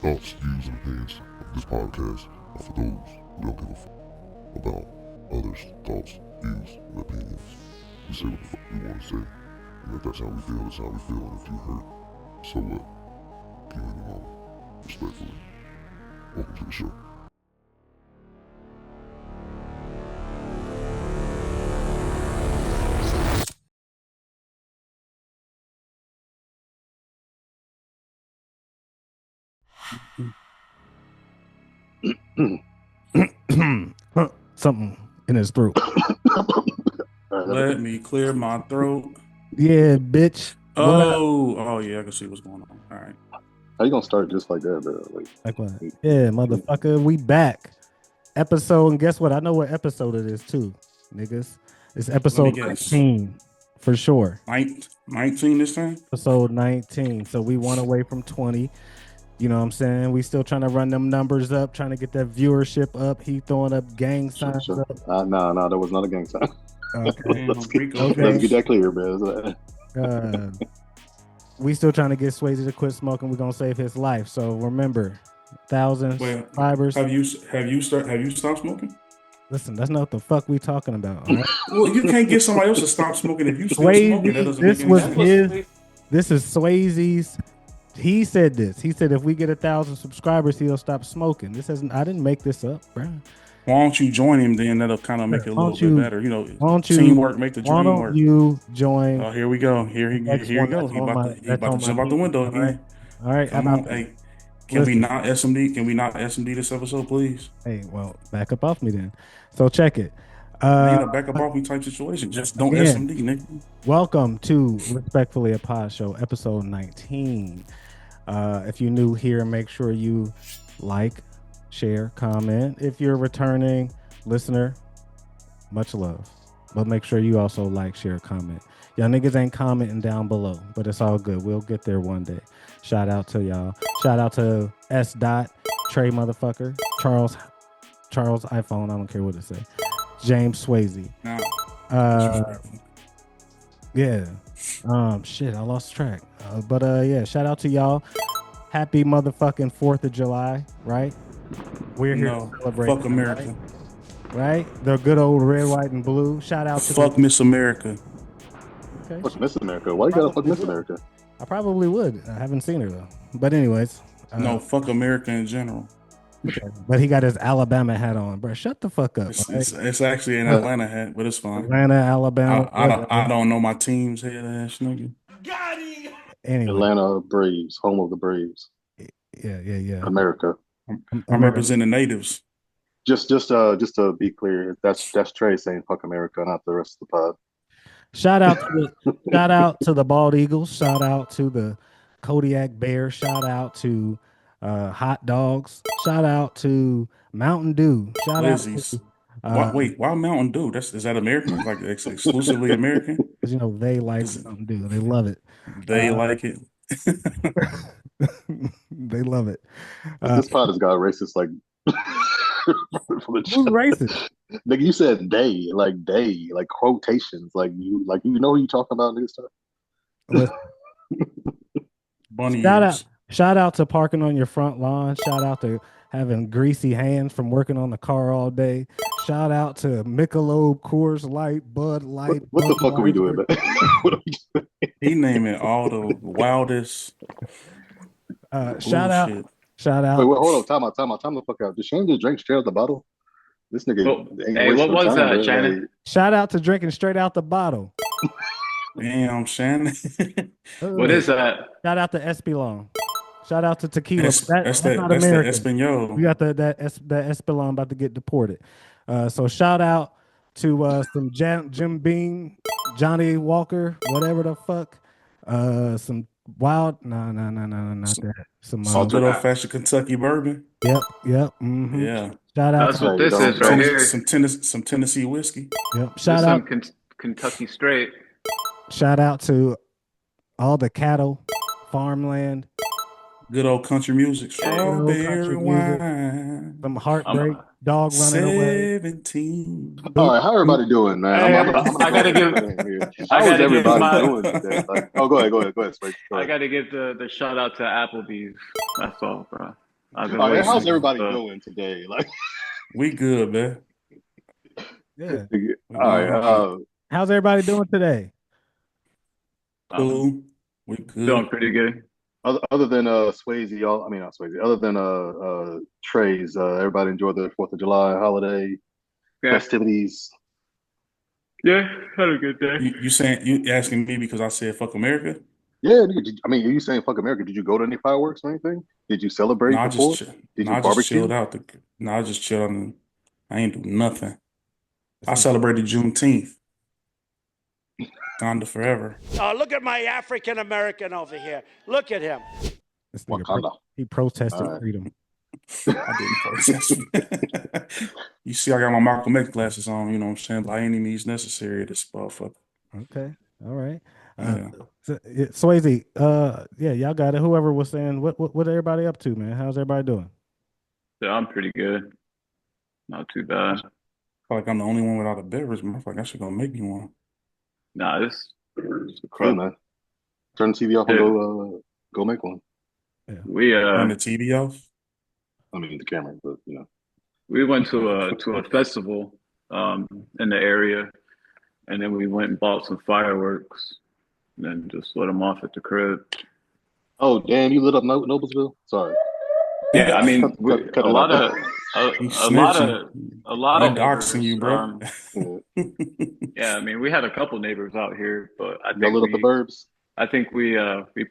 thoughts, views, and opinions of this podcast are for those who don't give a fuck about others' thoughts, views, and opinions. We say what the fuck we want to say, and if that's how we feel, that's how we feel, and if you hurt, so what? Give me the moment. Respectfully. Welcome to the show. Something in his throat. Let me clear my throat. Yeah, bitch. Oh, yeah, I can see what's going on. All right. How you gonna start just like that, bro? Like what? Yeah, motherfucker, we back. Episode, and guess what? I know what episode it is too, niggas. It's episode 19 for sure. 19 this time? Episode 19. So we one away from 20. You know what I'm saying? We still trying to run them numbers up, trying to get that viewership up. He throwing up gang signs up. No, that was not a gang sign. Okay. let's get that clear, bro. We still trying to get Swayze to quit smoking. We're gonna save his life. So remember, 1,000 subscribers. Have you stopped smoking? Listen, that's not what the fuck we talking about. Right? Well, you can't get somebody else to stop smoking if you still smoking. That doesn't make any sense. This is Swayze's. He said this. He said if we get 1,000 subscribers, he'll stop smoking. I didn't make this up, bro. Why don't you join him then? That'll kind of make it a little bit better. You know, teamwork make the dream work. Why don't you join? Oh, here we go. Here he goes. He about to jump out the window again. All right. Hey, can we not SMD? Can we not SMD this episode, please? Hey, well, back up off me then. So check it. Back up off me type situation. Just don't SMD, nigga. Welcome to Respectfully a Pod Show, episode 19. If you're new here, make sure you like, share, comment. If you're a returning listener, much love. But make sure you also like, share, comment. Y'all niggas ain't commenting down below, but it's all good. We'll get there one day. Shout out to y'all. Shout out to S. Dot, Trey motherfucker, Charles iPhone, I don't care what it say. James Swayze. Shit, I lost track. But shout out to y'all. Happy motherfucking 4th of July, right? We're here to celebrate. Fuck America. Right? The good old red, white, and blue. Shout out to fuck Miss America. Okay. Fuck Miss America. Why you gotta fuck Miss America? I probably would. I haven't seen her though. But anyways. No, fuck America in general. Okay. But he got his Alabama hat on, bro. Shut the fuck up. It's actually an Atlanta hat, but it's fine. Atlanta, Alabama. I don't know my team's head ass nigga. Got him. Anyway. Atlanta Braves, home of the Braves. Yeah. America. I'm representing natives. Just to be clear, that's Trey saying fuck America, not the rest of the pod. Shout out to the Bald Eagles. Shout out to the Kodiak Bears. Shout out to hot dogs. Shout out to Mountain Dew. Shout out to, why Mountain Dew? Is that American? Like exclusively American? Because you know they like Mountain Dew. They love it. They like it. They love it. This pod has got racist like. Who's racist? Nigga, you said they, like quotations, like you know who you talking about, nigga stuff. Bunny Shout out to parking on your front lawn. Shout out to having greasy hands from working on the car all day. Shout out to Michelob, Coors Light, Bud Light. What the fuck are we doing, man? What are we doing? He naming all the wildest. Shout out. Wait, hold on. Time the fuck out. Did Shane just drink straight out the bottle? This nigga. Hey, what was that, Shannon? Shout out to drinking straight out the bottle. Damn, Shannon. What is that? Shout out to Espelon. Shout out to tequila. That's not that's American. the Espanol. We got that Espelon about to get deported. So shout out to some Jim Beam, Johnny Walker, whatever the fuck. Some wild, no, not that. Some good old fashioned Kentucky bourbon. Yep. Mm-hmm. Yeah. Shout out. That's what this is right here. Some Tennessee whiskey. Yep. Shout out Kentucky straight. Shout out to all the cattle, farmland. Good old country music. Strawberry wine. Some heartbreak. Dog running away. 17. All right, how everybody doing, man? I gotta give. How is everybody doing today? Like, go ahead. I gotta give the shout out to Applebee's. That's all, bro. I've been All right, waiting. how's everybody doing today? Like, We good, man. Yeah. We all right. How's everybody doing today? Cool. We good. Doing pretty good. Other than Swayze, y'all. I mean, not Swayze. Other than Trey's, everybody enjoy the 4th of July holiday Yeah, festivities. yeah, had a good day. You asking me because I said fuck America? Yeah, I mean, are you saying fuck America? Did you go to any fireworks or anything? Did you celebrate No, I the just 4th? Did no, you I just barbecue? chilled out. I just chilled and I ain't do nothing. I This celebrated Juneteenth. Wakanda forever. Oh, look at my African American over here. Look at him. nigga Wakanda. he protested All right. freedom. I didn't protest. You see, I got my Malcolm X glasses on. You know what I'm saying? By any means necessary, this motherfucker. Okay. All right. Yeah. Swayze, yeah, y'all got it. Whoever was saying, what everybody up to, man? How's everybody doing? Yeah, I'm pretty good. Not too bad. I feel like I'm the only one without a beverage, man. I feel like I should go make me one. Nah, this Good, man. Turn the TV off and go make one. Yeah. we Turn the TV off. I mean, the camera, but you know. we went to a festival in the area, and then we went and bought some fireworks, and then just let them off at the crib. Oh, damn! You lit up Noblesville. Sorry. Yeah, I mean, Cut a it lot out. of You a lot of snitching. a lot We of doxing you, neighbors. bro. Yeah, I mean, we had a couple neighbors out here, but Y'all lit up the burbs. I think we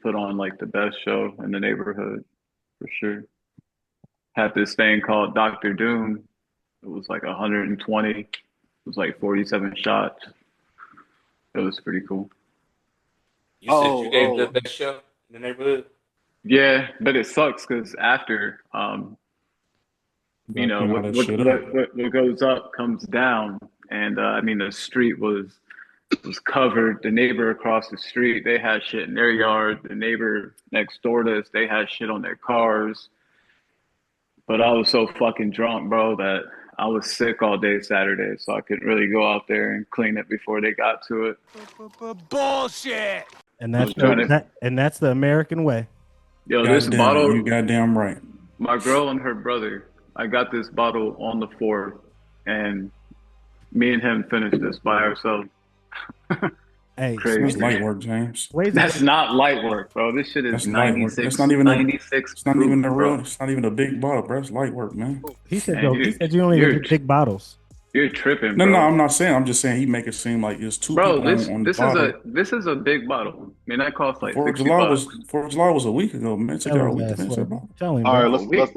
put on like the best show in the neighborhood for sure. Had this thing called Dr. Doom. It was like 120. It was like 47 shots. It was pretty cool. You said you gave the best show in the neighborhood? Yeah, but it sucks because after, you know, what goes up comes down, and I mean the street was covered. The neighbor across the street, they had shit in their yard. The neighbor next door to us, they had shit on their cars. But I was so fucking drunk, bro, that I was sick all day Saturday, so I couldn't really go out there and clean it before they got to it. Bullshit. And that's the American way. Yo, this bottle. You goddamn right. My girl and her brother, I got this bottle on the 4th, and me and him finished this by ourselves. Hey, Crazy. That's light work, James. That's not light work, bro. This shit is 96. That's not even 96. It's not even the bro. real. It's not even a big bottle, bro. It's light work, man. He said, Man, he said you only get big bottles. You're tripping, No, bro. I'm not saying. I'm just saying he make it seem like it's two Bro, people on the bottle. this is a big bottle. I mean, that costs like 4th of $60. July was a week ago, man. Take out a week to finish that bottle. Tell him, All right, bro.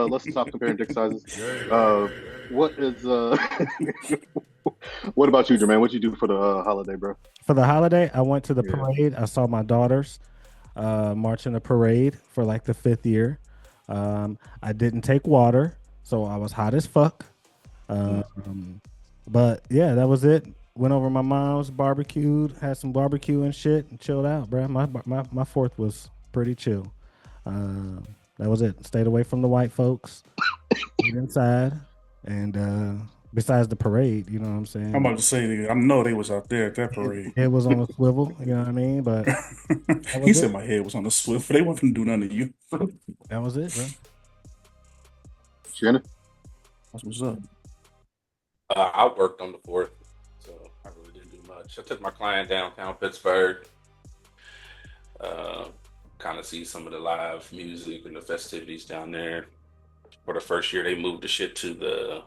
let's stop comparing dick sizes. What is what about you, Jermaine? What'd you do for the holiday, bro? For the holiday, I went to the parade. I saw my daughters march in the parade for like the 5th year. I didn't take water, so I was hot as fuck. But yeah, that was it. Went over my mom's, barbecued, had some barbecue and shit, and chilled out, bro. My 4th was pretty chill. That was it. Stayed away from the white folks. Went inside, and besides the parade, you know what I'm saying? I'm about to say, I know they was out there at that parade. It was on a swivel, you know what I mean? But he said my head was on the swivel. They wasn't do nothing to you. That was it, bro. Shannon? That's what's up. I worked on the 4th, so I really didn't do much. I took my client downtown Pittsburgh, kind of see some of the live music and the festivities down there. For the first year, they moved the shit to the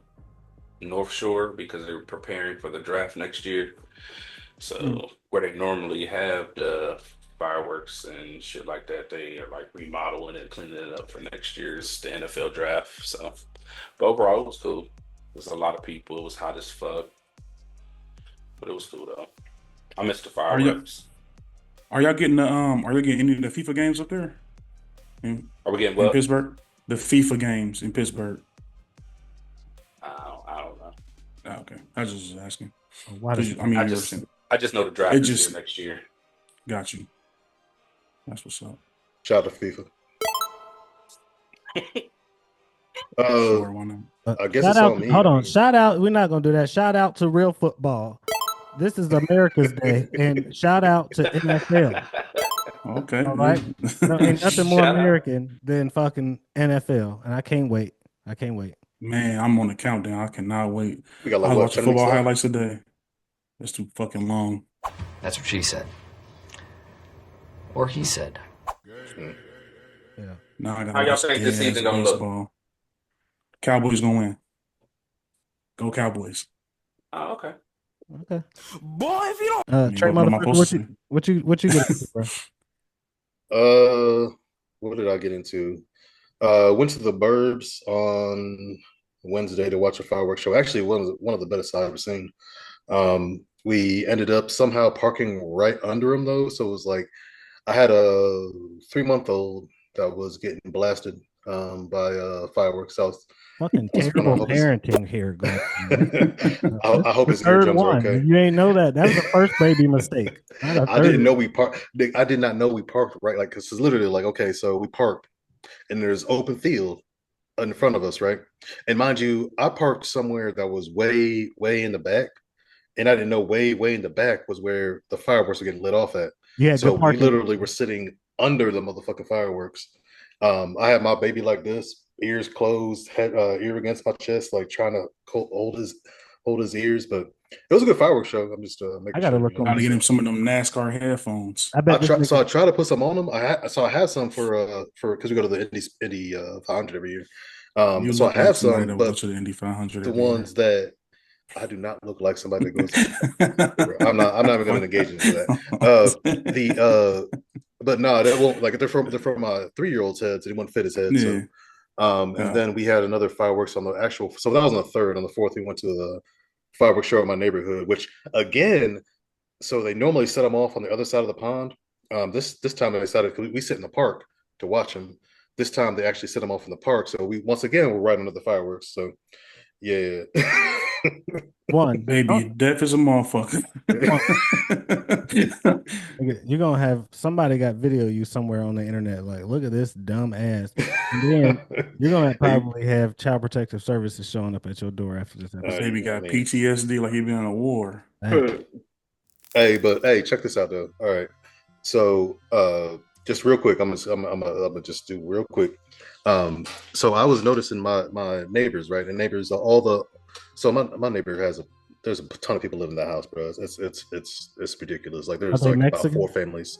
North Shore because they were preparing for the draft next year. So where they normally have the fireworks and shit like that, they are like remodeling and cleaning it up for next year's the NFL draft. So, but overall, it was cool. There's a lot of people. It was hot as fuck, but it was cool though. I missed the fireworks. Are y'all getting any of the FIFA games up there? Are we getting in what? Pittsburgh? The FIFA games in Pittsburgh. I don't know. Oh, okay, I just was asking. Why does, I just know the draft is here next year. Got you. That's what's up. Shout out to FIFA. I guess it's on me. Hold on. Shout out. We're not gonna do that. Shout out to real football. This is America's Day, and shout out to NFL. Okay. All right. No, ain't nothing more Shout out. American than fucking NFL, and I can't wait. I can't wait. Man, I'm on the countdown. I cannot wait. We got I like was what, watching 10 weeks football left? highlights today. It's too fucking long. That's what she said. Or he said. Yeah. Now I gotta How y'all watch think this gay-ass season gonna look? baseball. Cowboys gonna win. Go Cowboys. Oh, okay. Okay. Boy, if you don't. I mean, Trey, what am I motherfucker, supposed to say? what you get into, bro? What did I get into? Went to the Burbs on Wednesday to watch a fireworks show. Actually, one of the best I've ever seen. We ended up somehow parking right under them though, so it was like I had a 3-month-old that was getting blasted by fireworks. Fucking I was gonna terrible hope his- parenting here, going. I hope The his third eardrums are one. okay. You ain't know that. That was the first baby mistake. Not a I didn't third know one. we parked. I did not know we parked right, like because it's literally like okay, so we parked, and there's open field in front of us, right? And mind you, I parked somewhere that was way, way in the back, and I didn't know way, way in the back was where the fireworks were getting lit off at. Yeah, So good we parking. literally were sitting under the motherfucking fireworks. I had my baby like this, ears closed, head ear against my chest, like trying to hold his ears. But it was a good fireworks show. I'm just making I gotta sure. look on Gotta this. get him some of them NASCAR headphones. I bet this So I nigga, try to put some on them. I have some for because we go to the Indy 500 every year. You So I look like have somebody some, that would go but to the Indy 500 the every year. ones that I do not look like somebody that goes. I'm not even going to engage into that. But no, that won't like they're from my 3-year-old's head, so they won't fit his head. Yeah. So, and then we had another fireworks on the actual. So that was on the third. On the fourth, we went to the fireworks show in my neighborhood, which again, so they normally set them off on the other side of the pond. This time they decided we sit in the park to watch them. This time they actually set them off in the park. So we once again we're right under the fireworks. So yeah. one Baby, deaf as a motherfucker. you're gonna have somebody got video you somewhere on the internet. Like, look at this dumb ass. And then you're gonna probably have Child Protective Services showing up at your door after this episode. Baby got PTSD like he been in a war. Hey, check this out though. All right, so just real quick, I'm gonna just do real quick. So I was noticing my neighbors, right? And neighbors, so my neighbor there's a ton of people living in the house, bro. It's ridiculous. Like there's they like Mexican? about 4 families.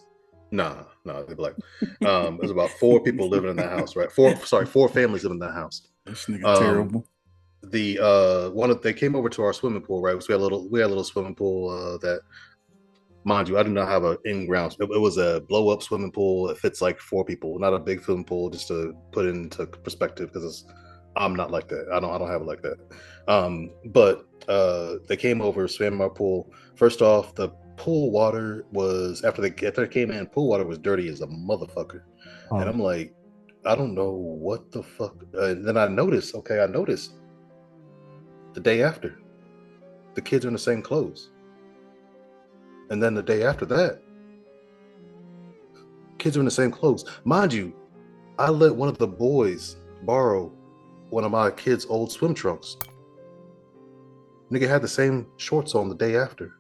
Nah, they're black. There's about 4 people living in the house, right? 4 families living in the house. This nigga terrible. They came over to our swimming pool, right? So we had a little swimming pool that, mind you, I do not have an in-ground. It was a blow-up swimming pool. It fits like 4 people, not a big swimming pool. Just to put it into perspective, because I'm not like that. I don't have it like that. But they came over, swam in our pool. First off, the pool water was after they came in. Pool water was dirty as a motherfucker, and I'm like, I don't know what the fuck. And then I noticed the day after, the kids are in the same clothes. And then the day after that, kids are in the same clothes. Mind you, I let one of the boys borrow one of my kids' old swim trunks. Nigga had the same shorts on the day after.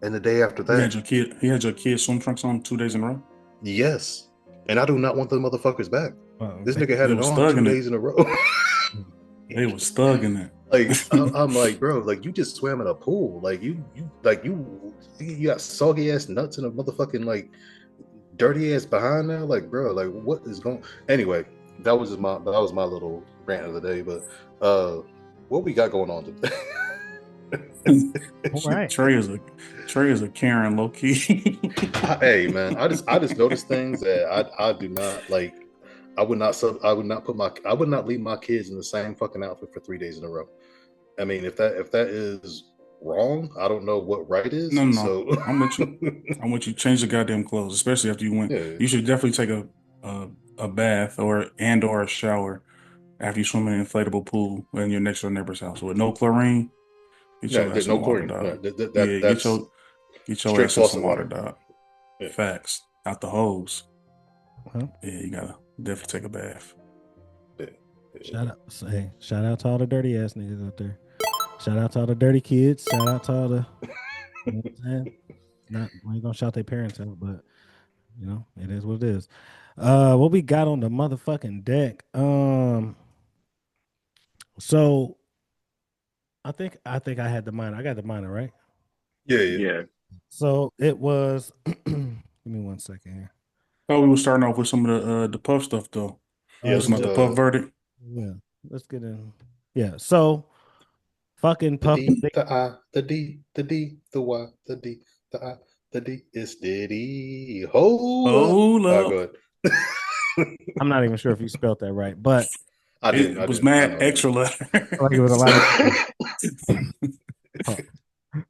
And the day after that. He had your kid swim trunks on 2 days in a row? Yes. And I do not want the motherfuckers back. This nigga had They it was on thugging 2 it. days in a row. They was thugging it. Like I'm like, bro, like you just swam in a pool. Like you got soggy ass nuts in a motherfucking like dirty ass behind now. Like, bro, like what is going? Anyway, that was my little rant of the day. But what we got going on today? All right. Trey is a Karen, low key. Hey man, I just noticed things that I do not like. I would not leave my kids in the same fucking outfit for 3 days in a row. I mean, if that is wrong, I don't know what right is. No. So I'm with you. Change the goddamn clothes, especially after you went. Yeah. You should definitely take a bath or a shower after you swim in an inflatable pool in your next door neighbor's house with no chlorine. there's no chlorine. That's get your straight ass in some faucet water, water. dog. Yeah. Facts out the hose. Huh? Yeah, you gotta definitely take a bath. Shout out to all the dirty ass niggas out there. Shout out to all the dirty kids. Shout out to all the, you know what I'm saying? We ain't gonna shout their parents out, but You know, it is what it is. What we got on the motherfucking deck? So I think I had the minor. I got the minor, right? Yeah, yeah. Yeah. So it was. Give me 1 second here. Thought we were starting off with some of the puff stuff though. Yeah, Talking about the puff verdict. Yeah, let's get in. Yeah, so fucking the Puff. D, the I, the D, the D, the Y, the D, the I, the D. It's Diddy. Hold up. Hold All right, go up. ahead. I'm not even sure if you spelled that right, but I didn't. It I was didn't. I mad know. extra letter. like it was a lot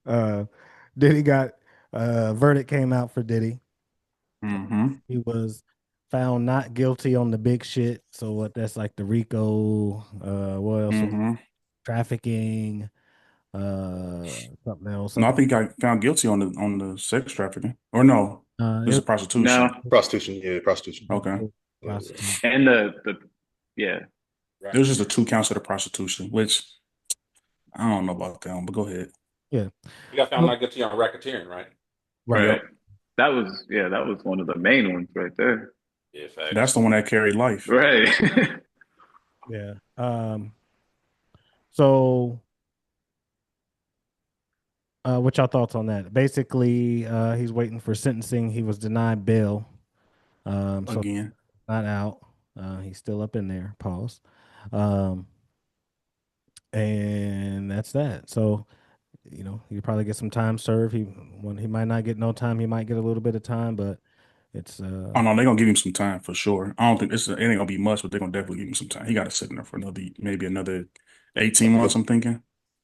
of. Diddy got verdict came out for Diddy. Mm-hmm. He was found not guilty on the big shit. So what? That's like the RICO. What else? Mm-hmm. Trafficking. Something else. No, I Something. think I found guilty on the sex trafficking. Or no, it was a It No. prostitution. Prostitution. Yeah, prostitution. Okay. prostitute. And the yeah. There was just the 2 counts of the prostitution, which I don't know about that one, but go ahead. Yeah. You got found not guilty on racketeering, right? Right. Yep. That was one of the main ones right there. Yeah, facts. That's the one that carried life. Right. Yeah. So what y'all thoughts on that? Basically, he's waiting for sentencing. He was denied bail. So Again. not out. He's still up in there. Pause. Um, and that's that. So, you know, he probably get some time served. He might not get no time. He might get a little bit of time, but it's Oh no, they're gonna give him some time for sure. I don't think it ain't gonna be much, but they're gonna definitely give him some time. He got to sit in there for maybe another I 18 think. months. I'm thinking.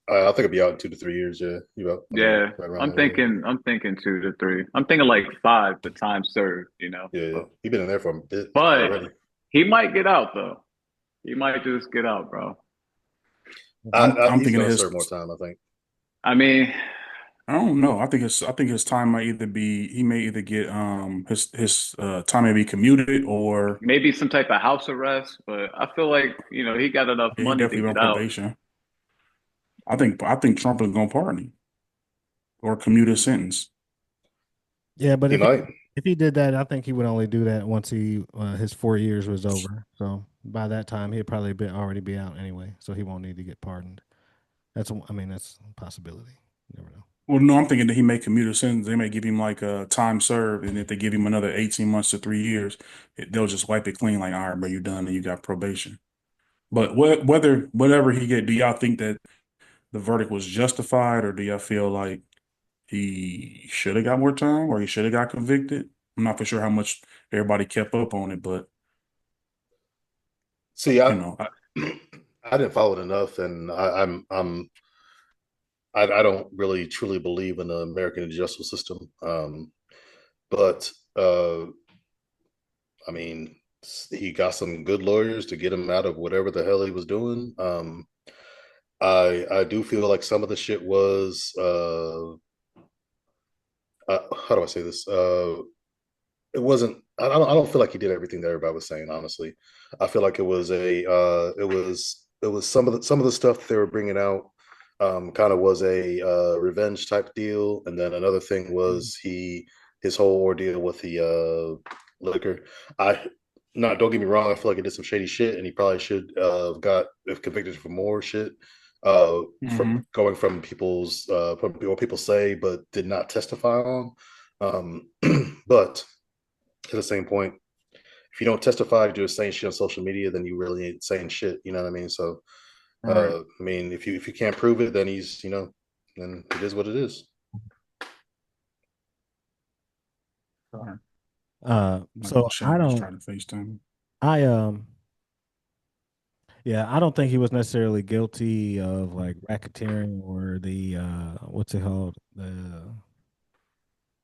I think it'll be out in 2 to 3 years. Yeah, you about. I mean, Yeah. right around I'm that area. thinking 2 to 3. I'm thinking like 5 for time served, you know. Yeah, yeah. He's been in there for a bit But already. he might get out though. He might just get out, bro. I'm He's thinking gonna his. serve more time. I think. I mean, I don't know. I think his time might either be he may either get his time may be commuted or maybe some type of house arrest, but I feel like, you know, he got enough yeah, he money to definitely on get out. probation. I think Trump is gonna pardon him or commute his sentence. yeah. But He might. if he did that, I think he would only do that once his 4 years was over. So by that time, he'd probably already be out anyway. So he won't need to get pardoned. That's a possibility. You never know. Well, no, I'm thinking that he may commute his sentence. They may give him like a time served, and if they give him another 18 months to 3 years, they'll just wipe it clean. Like, all right, bro, you're done, and you got probation. But whatever he get, do y'all think that the verdict was justified, or do y'all feel like he should have got more time, or he should have got convicted? I'm not for sure how much everybody kept up on it, but See, you know, I didn't follow it enough, and I don't really truly believe in the American justice system. But I mean, he got some good lawyers to get him out of whatever the hell he was doing. I do feel like some of the shit was how do I say this? It wasn't. I don't feel like he did everything that everybody was saying. Honestly, I feel like it was it was some of the stuff that they were bringing out. Kind of was a revenge type deal, and then another thing was his whole ordeal with the liquor. I not don't get me wrong. I feel like he did some shady shit, and he probably should got if convicted for more shit. From going from from what people say, but did not testify on. But at the same point, if you don't testify, you're just saying shit on social media, then you really ain't saying shit. You know what I mean? So, right. I mean, if you can't prove it, then he's then it is what it is. So I don't. trying to FaceTime. Yeah, I don't think he was necessarily guilty of like racketeering or the what's it called, the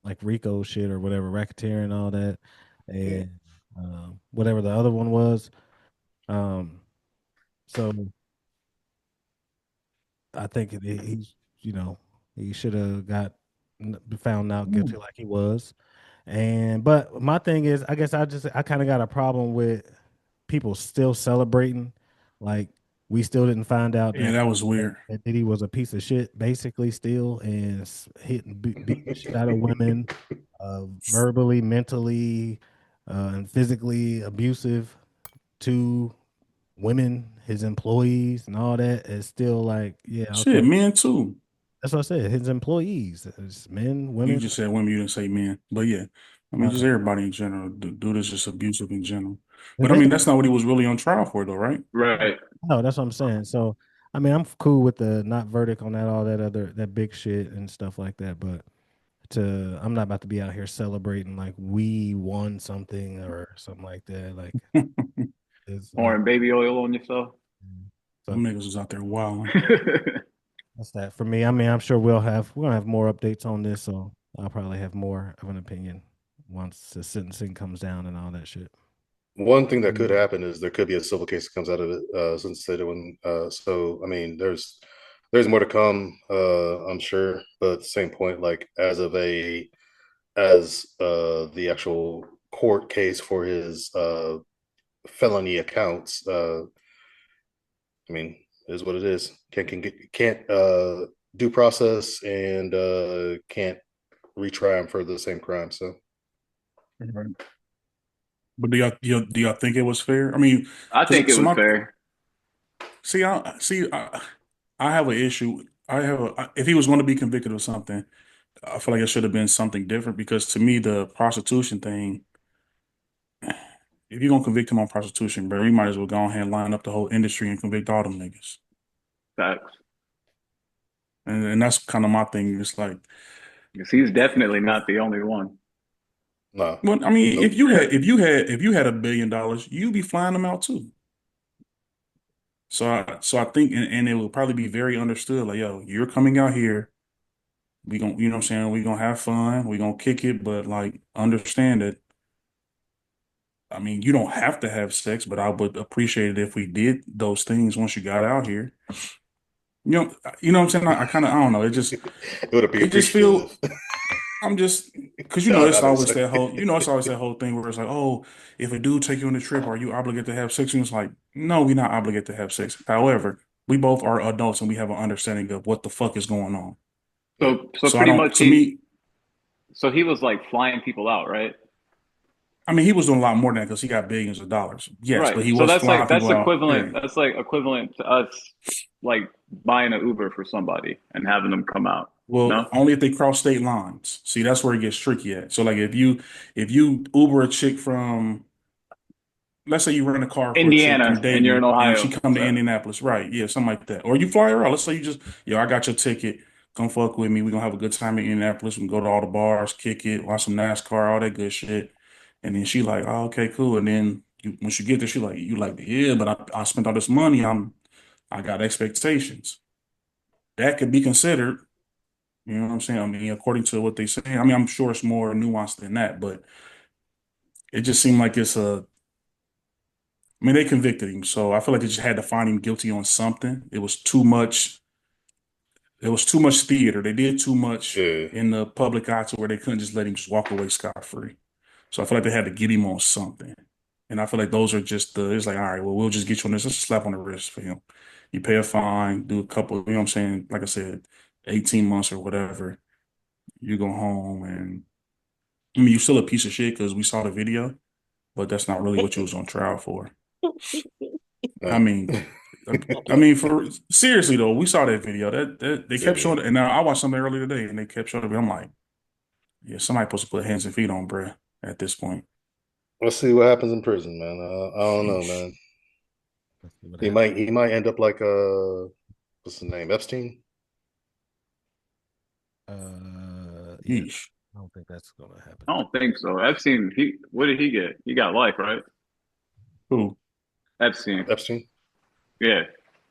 like RICO shit or whatever, racketeering and all that, Yeah. and whatever the other one was. So I think he's he should have got found out guilty like he was. But my thing is, I guess I kind of got a problem with people still celebrating like we still didn't find out Yeah, that was weird. that Diddy was a piece of shit, basically still, and hitting beating the shit out of women, verbally, mentally, and physically abusive to women, his employees, and all that. Is still like, yeah, Shit, okay. men too. That's what I said. His employees, it's men, You women. just said women, you didn't say men. But yeah, I mean, just everybody in general. Dude is just abusive in general. But I mean, that's not what he was really on trial for, though, right? Right. No, that's what I'm saying. So, I mean, I'm cool with the not verdict on that, all that other that big shit and stuff like that. But I'm not about to be out here celebrating like we won something or something like that. Like, it's Pouring baby oil on yourself. so Them niggas was out there wilding. that's that for me. I mean, I'm sure we're gonna have more updates on this, so I'll probably have more of an opinion once the sentencing comes down and all that shit. One thing that could happen is there could be a civil case that comes out of it, since they one. So I mean, there's more to come, I'm sure. But at the same point, like as the actual court case for his felony accounts, I mean, is what it is. Can't due process and can't retry him for the same crime. So Right. But do y'all think it was fair? I mean, I think it was fair. I have an issue. If he was going to be convicted of something, I feel like it should have been something different because to me, the prostitution thing, if you're gonna convict him on prostitution, bro, you might as well go ahead and line up the whole industry and convict all them niggas. Facts. And that's kind of my thing. It's like, Because he's definitely not the only one. no. well, I mean, Nope. if you had $1 billion, you'd be flying them out too. So I think, and it will probably be very understood. Like, yo, you're coming out here. We gonna, you know what I'm saying? We gonna have fun. We gonna kick it, but like, understand that. I mean, you don't have to have sex, but I would appreciate it if we did those things once you got out here. You know what I'm saying? I kind of, I don't know. It would be It just feel. appreciative. I'm just because Y'all it's got always it. that whole it's always that whole thing where it's like, oh, if a dude take you on a trip, are you obligated to have sex? And it's like, no, we're not obligated to have sex. However, we both are adults and we have an understanding of what the fuck is going on. Yeah. So So I pretty don't. much To me, so he was like flying people out, right? I mean, he was doing a lot more than that because he got billions of dollars. Yes, Right. but he So was flying people out. Yeah. that's like equivalent to us like buying an Uber for somebody and having them come out. Well, No? only if they cross state lines. See, that's where it gets tricky at. So, like, if you Uber a chick from, let's say you rent a car for a chick from Indiana and you're in Dayton and she Ohio. come to Indianapolis, right? Yeah, something like that. Or you fly her out. Let's say you just, yo, I got your ticket. Come fuck with me. We're gonna have a good time in Indianapolis. We can go to all the bars, kick it, watch some NASCAR, all that good shit. And then she like, oh, okay, cool. And then once you get there, she like, you like, yeah, but I spent all this money. I got expectations. That could be considered. You know what I'm saying? I mean, according to what they say, I mean, I'm sure it's more nuanced than that, but it just seemed like I mean, they convicted him, so I feel like they just had to find him guilty on something. It was too much. It was too much theater. They did too much Yeah. in the public eye to where they couldn't just let him just walk away scot-free. So I feel like they had to get him on something. And I feel like those are just it's like, all right, well, we'll just get you on this. Just a slap on the wrist for him. You pay a fine, do a couple, you know what I'm saying? Like I said, 18 months or whatever. You go home and I mean, you're still a piece of shit because we saw the video, but that's not really what you was on trial for. I mean, for seriously though, we saw that video. That they kept showing it, and now I watched something earlier today, and they kept showing it. I'm like, yeah, somebody supposed to put hands and feet on, bruh, at this point. Let's see what happens in prison, man. I don't know, man. He might end up like what's his name, Epstein. Yeah, Yeesh. I don't think that's gonna happen. I don't think so. Epstein, what did he get? He got life, right? Who? Epstein. Epstein. Yeah.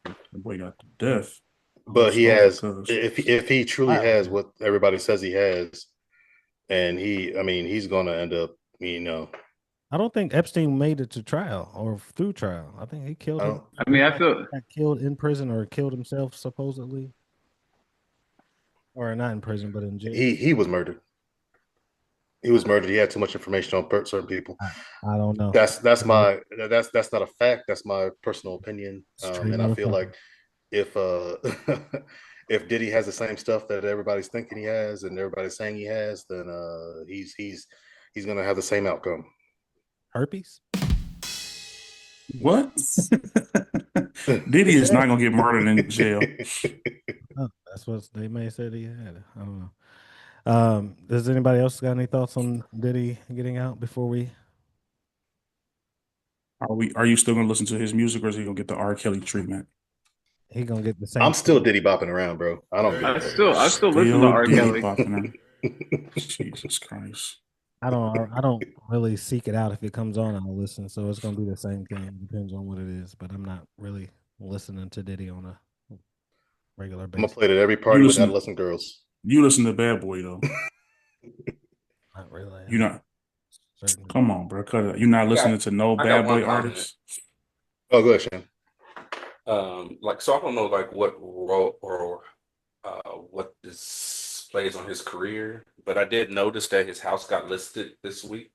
The boy got to death. But he Oh, has, because if he truly has what everybody says he has, and I mean, he's gonna end up, I don't think Epstein made it to trial or through trial. I think he killed him. I mean, I feel got killed in prison or killed himself supposedly, or not in prison but in jail. he was murdered. He was murdered. He had too much information on certain people. I don't know. That's not a fact. That's my personal opinion. And I feel like if if Diddy has the same stuff that everybody's thinking he has and everybody's saying he has, then he's gonna have the same outcome. Herpes? What? Diddy is not gonna get murdered in jail. Oh, that's what they may said he had. I don't know. Does anybody else got any thoughts on Diddy getting out before we? Are you still gonna listen to his music, or is he gonna get the R. Kelly treatment? He gonna get the same. I'm still Diddy bopping around, bro. I don't. I still listen to R. Kelly. Jesus Christ. I don't really seek it out. If it comes on, I'll listen. So it's gonna be the same thing. It depends on what it is, but I'm not really listening to Diddy on a regular basis. I'm gonna play it at every party with adolescent girls. You listen to Bad Boy though. Not really. You're not. Come on, bro. Cut it. You're not listening to no Bad Boy artists. Oh, go ahead, Shane. So I don't know like what role or what this plays on his career, but I did notice that his house got listed this week.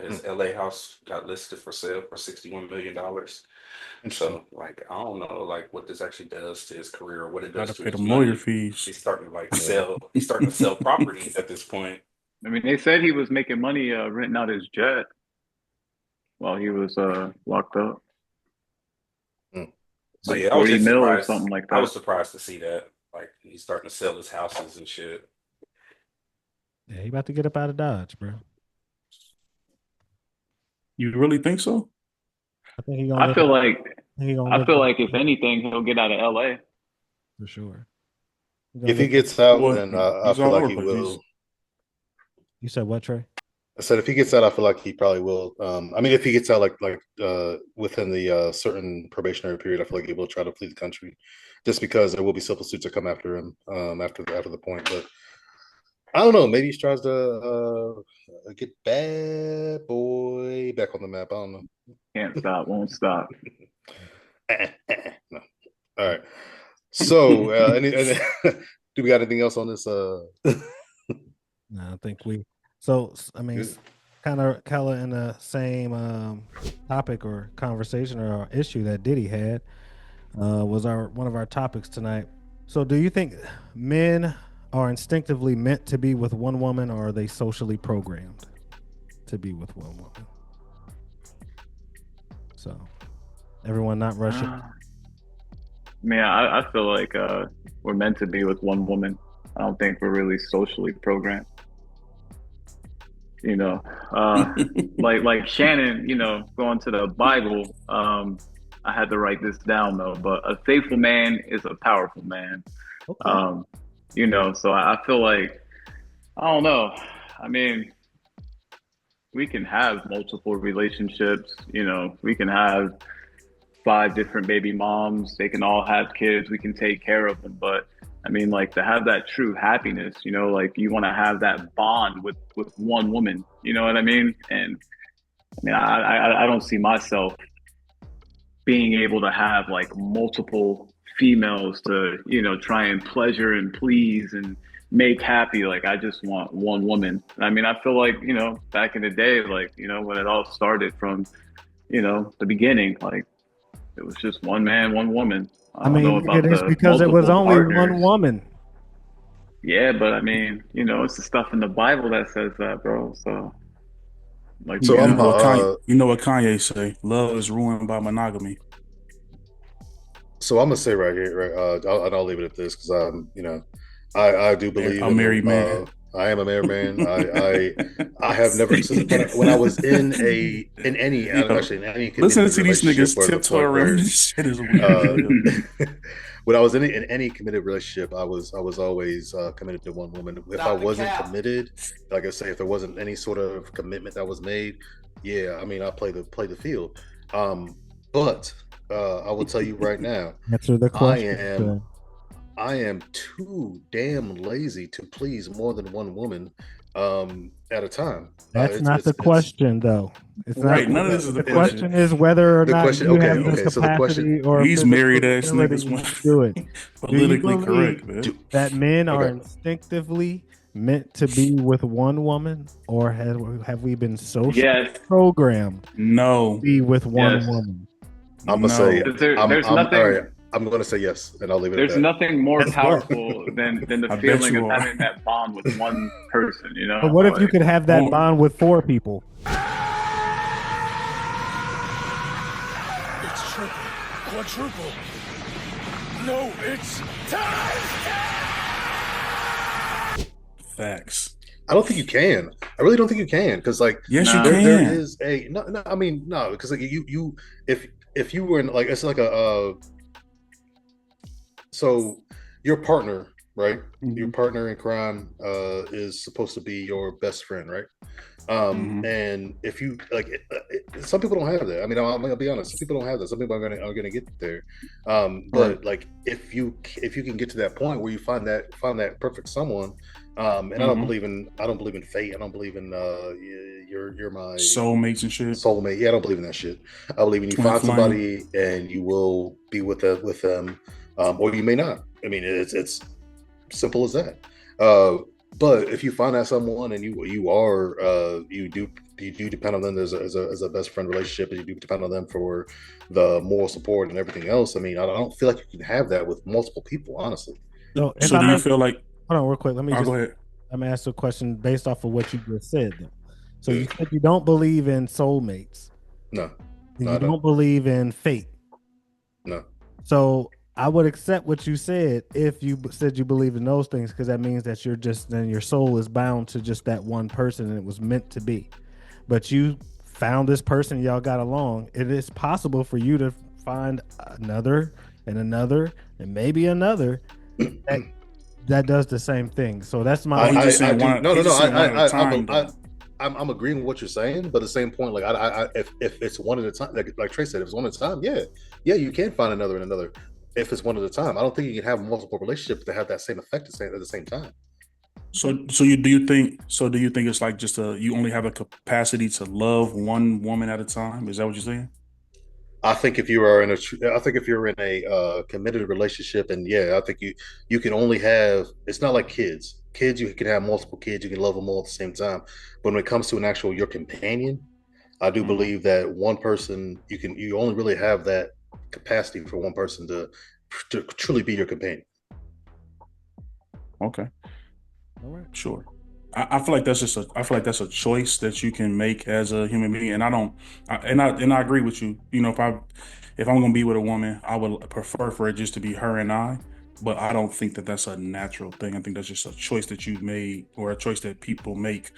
His LA house got listed for sale for $61 million. So like I don't know like what this actually does to his career or what it does to pay his the money. lawyer fees. He's starting to sell properties at this point. I mean, they said he was making money renting out his jet while he was locked up. So like yeah, I was 40 just mil or surprised. something like that. I was surprised to see that. Like he's starting to sell his houses and shit. Yeah, he about to get up out of Dodge, bro. You really think so? I think he I feel like if anything, he'll get out of LA for sure. If he gets out, then I feel like he will. You said what, Trey? I said if he gets out, I feel like he probably will. I mean, if he gets out like within the certain probationary period, I feel like he will try to flee the country, just because there will be civil suits that come after him after the point. But I don't know. Maybe he tries to get Bad Boy back on the map. I don't know. Can't stop, won't stop. No. All right. So, do we got anything else on this? No, I think we. So, I mean, it's kind of in the same topic or conversation or issue that Diddy had was one of our topics tonight. So, do you think men are instinctively meant to be with one woman, or are they socially programmed to be with one woman? So, everyone not rushing. I feel like we're meant to be with one woman. I don't think we're really socially programmed. You know, like Shannon, you know, going to the Bible. I had to write this down though, but a faithful man is a powerful man. Okay. You know, so I feel like, I don't know. I mean, we can have multiple relationships. You know, we can have 5 different baby moms. They can all have kids. We can take care of them. But I mean, like, to have that true happiness, you know, like you want to have that bond with one woman, you know what I mean? And I mean, I don't see myself being able to have like multiple females to, you know, try and pleasure and please and make happy. Like, I just want one woman. I mean, I feel like, you know, back in the day, like, you know, when it all started from, you know, the beginning, like it was just one man, one woman. I mean, it is because it was only one woman. Yeah, but I mean, you know, it's the stuff in the Bible that says that, bro. So, like, you know what Kanye say? Love is ruined by monogamy. So I'm gonna say right here, right? I'll leave it at this because you know, I do believe I'm a married man. I am a married man. I have never when I was in any listen to these niggas tiptoe around this shit is weird. When I was in any committed relationship, I was always committed to one woman. If I wasn't committed, like I say, if there wasn't any sort of commitment that was made, yeah, I mean, I play the field. But I will tell you right now, answer the question. I am too damn lazy to please more than one woman at a time. That's not the question, though. It's right. Not, none of this is the question. question. Is whether or not you have the so the question, or these married ass niggas want to do it. politically correct, man. That men are instinctively meant to be with one woman, or have we been socially Yes, programmed to No, be with one yes. woman? I'm gonna say no. There's I'm all nothing right. I'm gonna say yes, and I'll leave it at there's that. nothing more That's what. powerful than the I bet feeling you of are. having that bond with one person, you But know? what if you Like could have that Oh, bond with four people? It's triple, quadruple. No, it's times 10! facts. I don't think you can. I really don't think you can because like Yes, you no. there can. is a no. I mean no because like you if you were in like it's like a so your partner, right? Your Hmm. partner in crime is supposed to be your best friend, right? Hmm. And if you like, some people don't have that. I mean, I'm gonna be honest. Some people don't have that. Some people are gonna get there. Right. But like, if you can get to that point where you find that perfect someone, and Hmm. I don't believe in fate. I don't believe in you're my Soulmates and shit. soulmate. Yeah, I don't believe in that shit. I believe in you Twin find flame. somebody and you will be with them, or you may not. I mean, it's simple as that. Uh, but if you find out someone and you are you do depend on them as a best friend relationship, and you do depend on them for the moral support and everything else. I mean, I don't feel like you can have that with multiple people, honestly. So if So I do you may, feel like? hold on real quick. Let me I'll just go ahead. I'm gonna ask a question based off of what you just said. Though. So Yeah. you said you don't believe in soulmates, No, and no, you I don't. don't believe in fate. No. So I would accept what you said if you said you believe in those things, because that means that you're just then your soul is bound to just that one person and it was meant to be. But you found this person, y'all got along. It is possible for you to find another and another and maybe another that that does the same thing. So that's my But only. he just I saying do one. no He no no just saying one at a time, though. I'm agreeing with what you're saying, but at the same point, like if it's one at a time, like Trey said, if it's one at a time, yeah, you can find another and another. If it's one at a time, I don't think you can have multiple relationships that have that same effect at the same time. So you do you think? So do you think it's like just you only have a capacity to love one woman at a time? Is that what you're saying? I think if you are in a, I think if you're in a committed relationship, and yeah, I think you can only have. It's not like kids. Kids, you can have multiple kids. You can love them all at the same time. But when it comes to an actual your companion, I do Hmm. believe that one person you only really have that capacity for one person to truly be your companion. Okay. All right. Sure. I feel like that's just a. I feel like that's a choice that you can make as a human being, and I don't. I agree with you. You know, if I'm gonna be with a woman, I would prefer for it just to be her and I. But I don't think that that's a natural thing. I think that's just a choice that you've made, or a choice that people make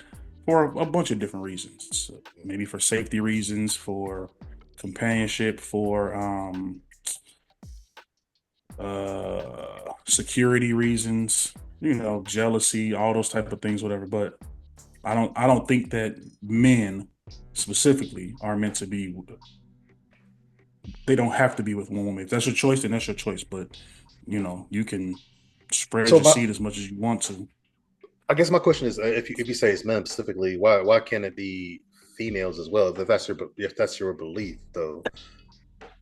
for a bunch of different reasons. So maybe for safety reasons, for companionship, for security reasons, jealousy, all those type of things, whatever. But I don't think that men specifically are meant to be. They don't have to be with one woman. If that's your choice, then that's your choice. But you can spread So your seed as much as you want to. I guess my question is, if you say it's men specifically, why can't it be females as well? If that's your belief, though.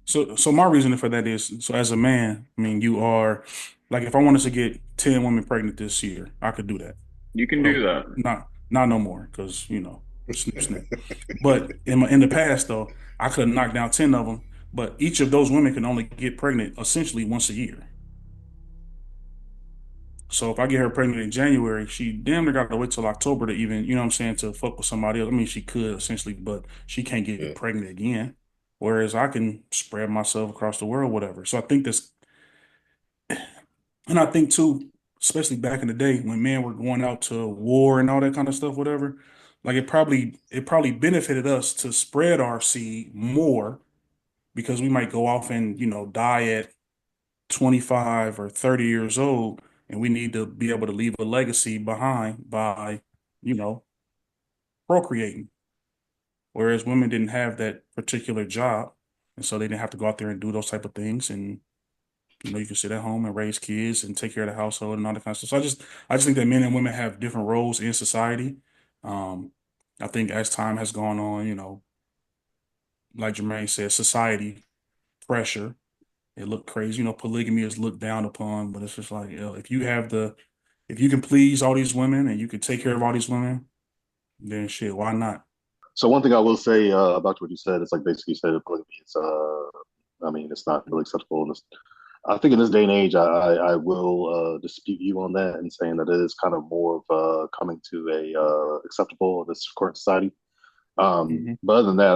So my reasoning for that is, so as a man, I mean, you are like, if I wanted to get 10 women pregnant this year, I could do that. You can Well, do that. not no more, because snip snip. But in the past, though, I could knock down 10 of them, but each of those women can only get pregnant essentially once a year. So if I get her pregnant in January, she damn near got to wait till October to even, you know what I'm saying, to fuck with somebody else. I mean, she could essentially, but she can't Yeah. get pregnant again. Whereas I can spread myself across the world, whatever. So I think this, and I think too, especially back in the day when men were going out to war and all that kind of stuff, whatever, like it probably benefited us to spread our seed more, because we might go off and, die at 25 or 30 years old, and we need to be able to leave a legacy behind by, you know, procreating. Whereas women didn't have that particular job, and so they didn't have to go out there and do those type of things. And you can sit at home and raise kids and take care of the household and all that kind of stuff. So I just think that men and women have different roles in society. Um, I think as time has gone on, like Jermaine said, society pressure, it looked crazy. Polygamy is looked down upon, but it's just like, if you have If you can please all these women and you can take care of all these women, then shit, why not? So one thing I will say about what you said is like basically you said that polygamy is I mean it's not really acceptable in this. I think in this day and age I will dispute you on that and saying that it is kind of more of coming to a acceptable in this current society. Mhm. But other than that,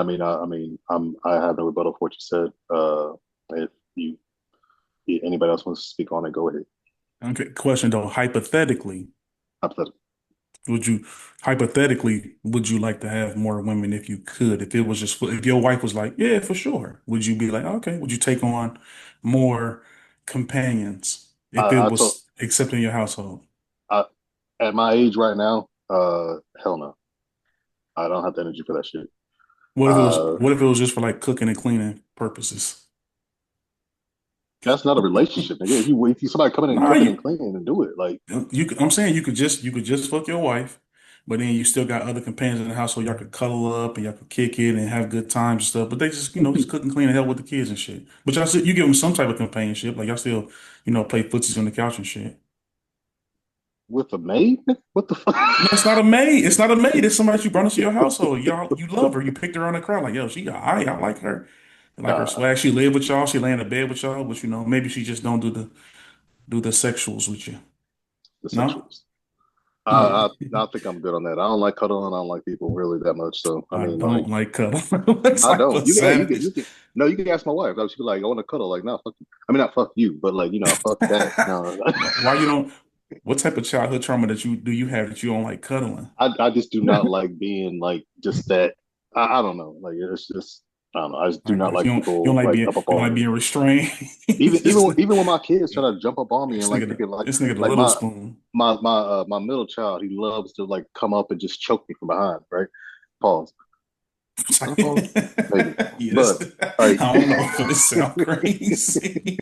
I have no rebuttal for what you said. If you anybody else wants to speak on it, go ahead. Okay, question though, Hypothetical. would you would you like to have more women if you could? If it was just if your wife was like, yeah, for sure, would you be like, okay, would you take on more companions if it I told was accepting your household? I, at my age right now, hell no. I don't have the energy for that shit. Uh, What if it was just for like cooking and cleaning purposes? that's not a relationship, nigga. If you somebody coming in and Nah, cooking and cleaning and do it, like I'm saying you could just fuck your wife, but then you still got other companions in the household. Y'all could cuddle up and y'all could kick it and have good times and stuff. But they just just cook and clean and help with the kids and shit. But y'all still, you give them some type of companionship, like y'all still play footsies on the couch and shit. with a maid, nigga? What the fuck? No, it's not a maid. It's not a maid. It's somebody you brought into your household. Y'all, you love her. You picked her on the crowd. Like, yo, she got I like her. I like her Nah, swag. She live with y'all. She lay in the bed with y'all. But maybe she just don't do the sexuals with you. the No? sexuals. Yeah. I think I'm good on that. I don't like cuddling. I don't like people really that much. So I I mean, like, don't like cuddle. What I type don't. of You can, hey, savage? you can. No, you can ask my wife. Like, she'd be like, I want to cuddle. Like, no, fuck you. I mean, not fuck you, but like, fuck that. No, Why you don't? What type of childhood trauma that you have that you don't like cuddling? I just do not like being like just that. I don't know. Like, it's just I don't know. I just do not Like like you don't people like like being up on me. restrained. Even It's even just, when- even when my kids try to jump up on me and like freaking this nigga the like little spoon. my middle child, he loves to like come up and just choke me from behind, right? Pause. Can I pause? Maybe. Yes, But I like don't know, but it sound crazy.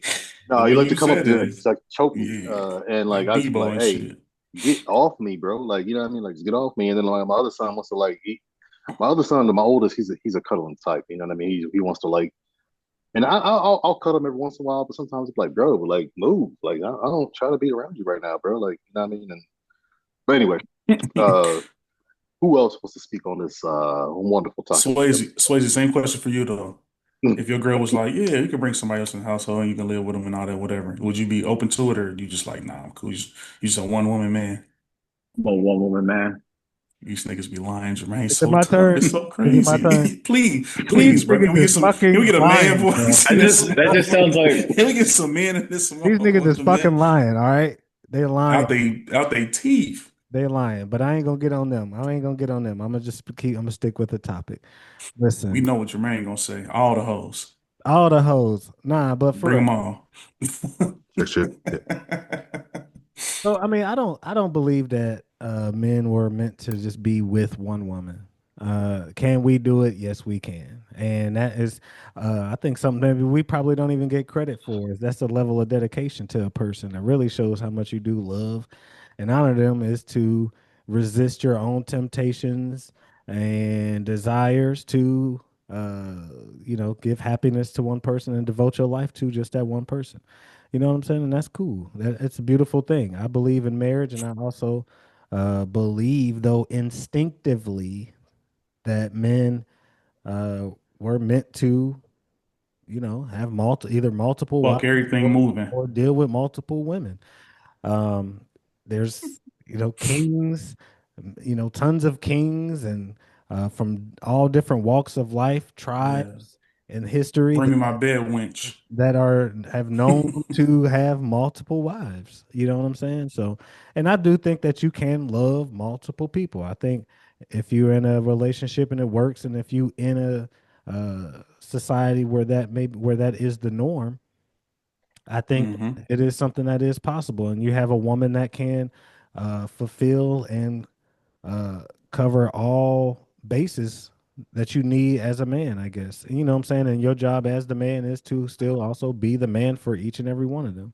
The no, he way like to you come up said and it, just like choke me. yeah, And like like I just be Debo like, and hey, shit. get off me, bro. Like, you know what I mean? Like just get off me. And then like my other son wants to like my other son, my oldest, he's a cuddling type. You know what I mean? He wants to like and I'll cuddle him every once in a while, but sometimes it's like, bro, like move. Like I don't try to be around you right now, bro. Like, you know what I mean? And but anyway, uh who else wants to speak on this wonderful topic that Swayze, same question for you though. we If your girl was like, yeah, you can bring somebody else in the household and you can live with them and all that, whatever, would you be open to it or you just like, nah, I'm cool. You just a one woman man. I'm a one woman man. These niggas be lying, Jermaine. Is it So my tough. turn? It's so Is it my turn? crazy. These Please, bro. niggas is Can we fucking get a man lying, bro. voice in this That just sounds like Can we get some men in this These niggas is motherfucker, man? fucking lying. All right, they lying. Out they teeth. They lying. But I ain't gonna get on them. I ain't gonna get on them. I'm gonna just keep. I'm gonna stick with the topic. We Listen, know what Jermaine gonna say. All the hoes. all the hoes. Nah, but for Bring real. them all. Check shit. Yeah. So I mean, I don't believe that men were meant to just be with one woman. Can we do it? Yes, we can. And that is, I think something maybe we probably don't even get credit for. Is that's a level of dedication to a person that really shows how much you do love and honor them is to resist your own temptations and desires to, uh, give happiness to one person and devote your life to just that one person. You know what I'm saying? And that's cool. It's a beautiful thing. I believe in marriage, and I also believe, though instinctively, that men uh, were meant to, have either multiple Fuck wives everything or, moving. or deal with multiple women. Um, there's, kings, tons of kings, and from all different walks of life, Yeah. tribes, and history Bring me my bed winch. that are have known to have multiple wives. You know what I'm saying? So, and I do think that you can love multiple people. I think if you're in a relationship and it works, and if you in a society where that is the norm, I think Hmm. it is something that is possible. And you have a woman that can fulfill and uh, cover all bases that you need as a man, I guess. You know what I'm saying? And your job as the man is to still also be the man for each and every one of them.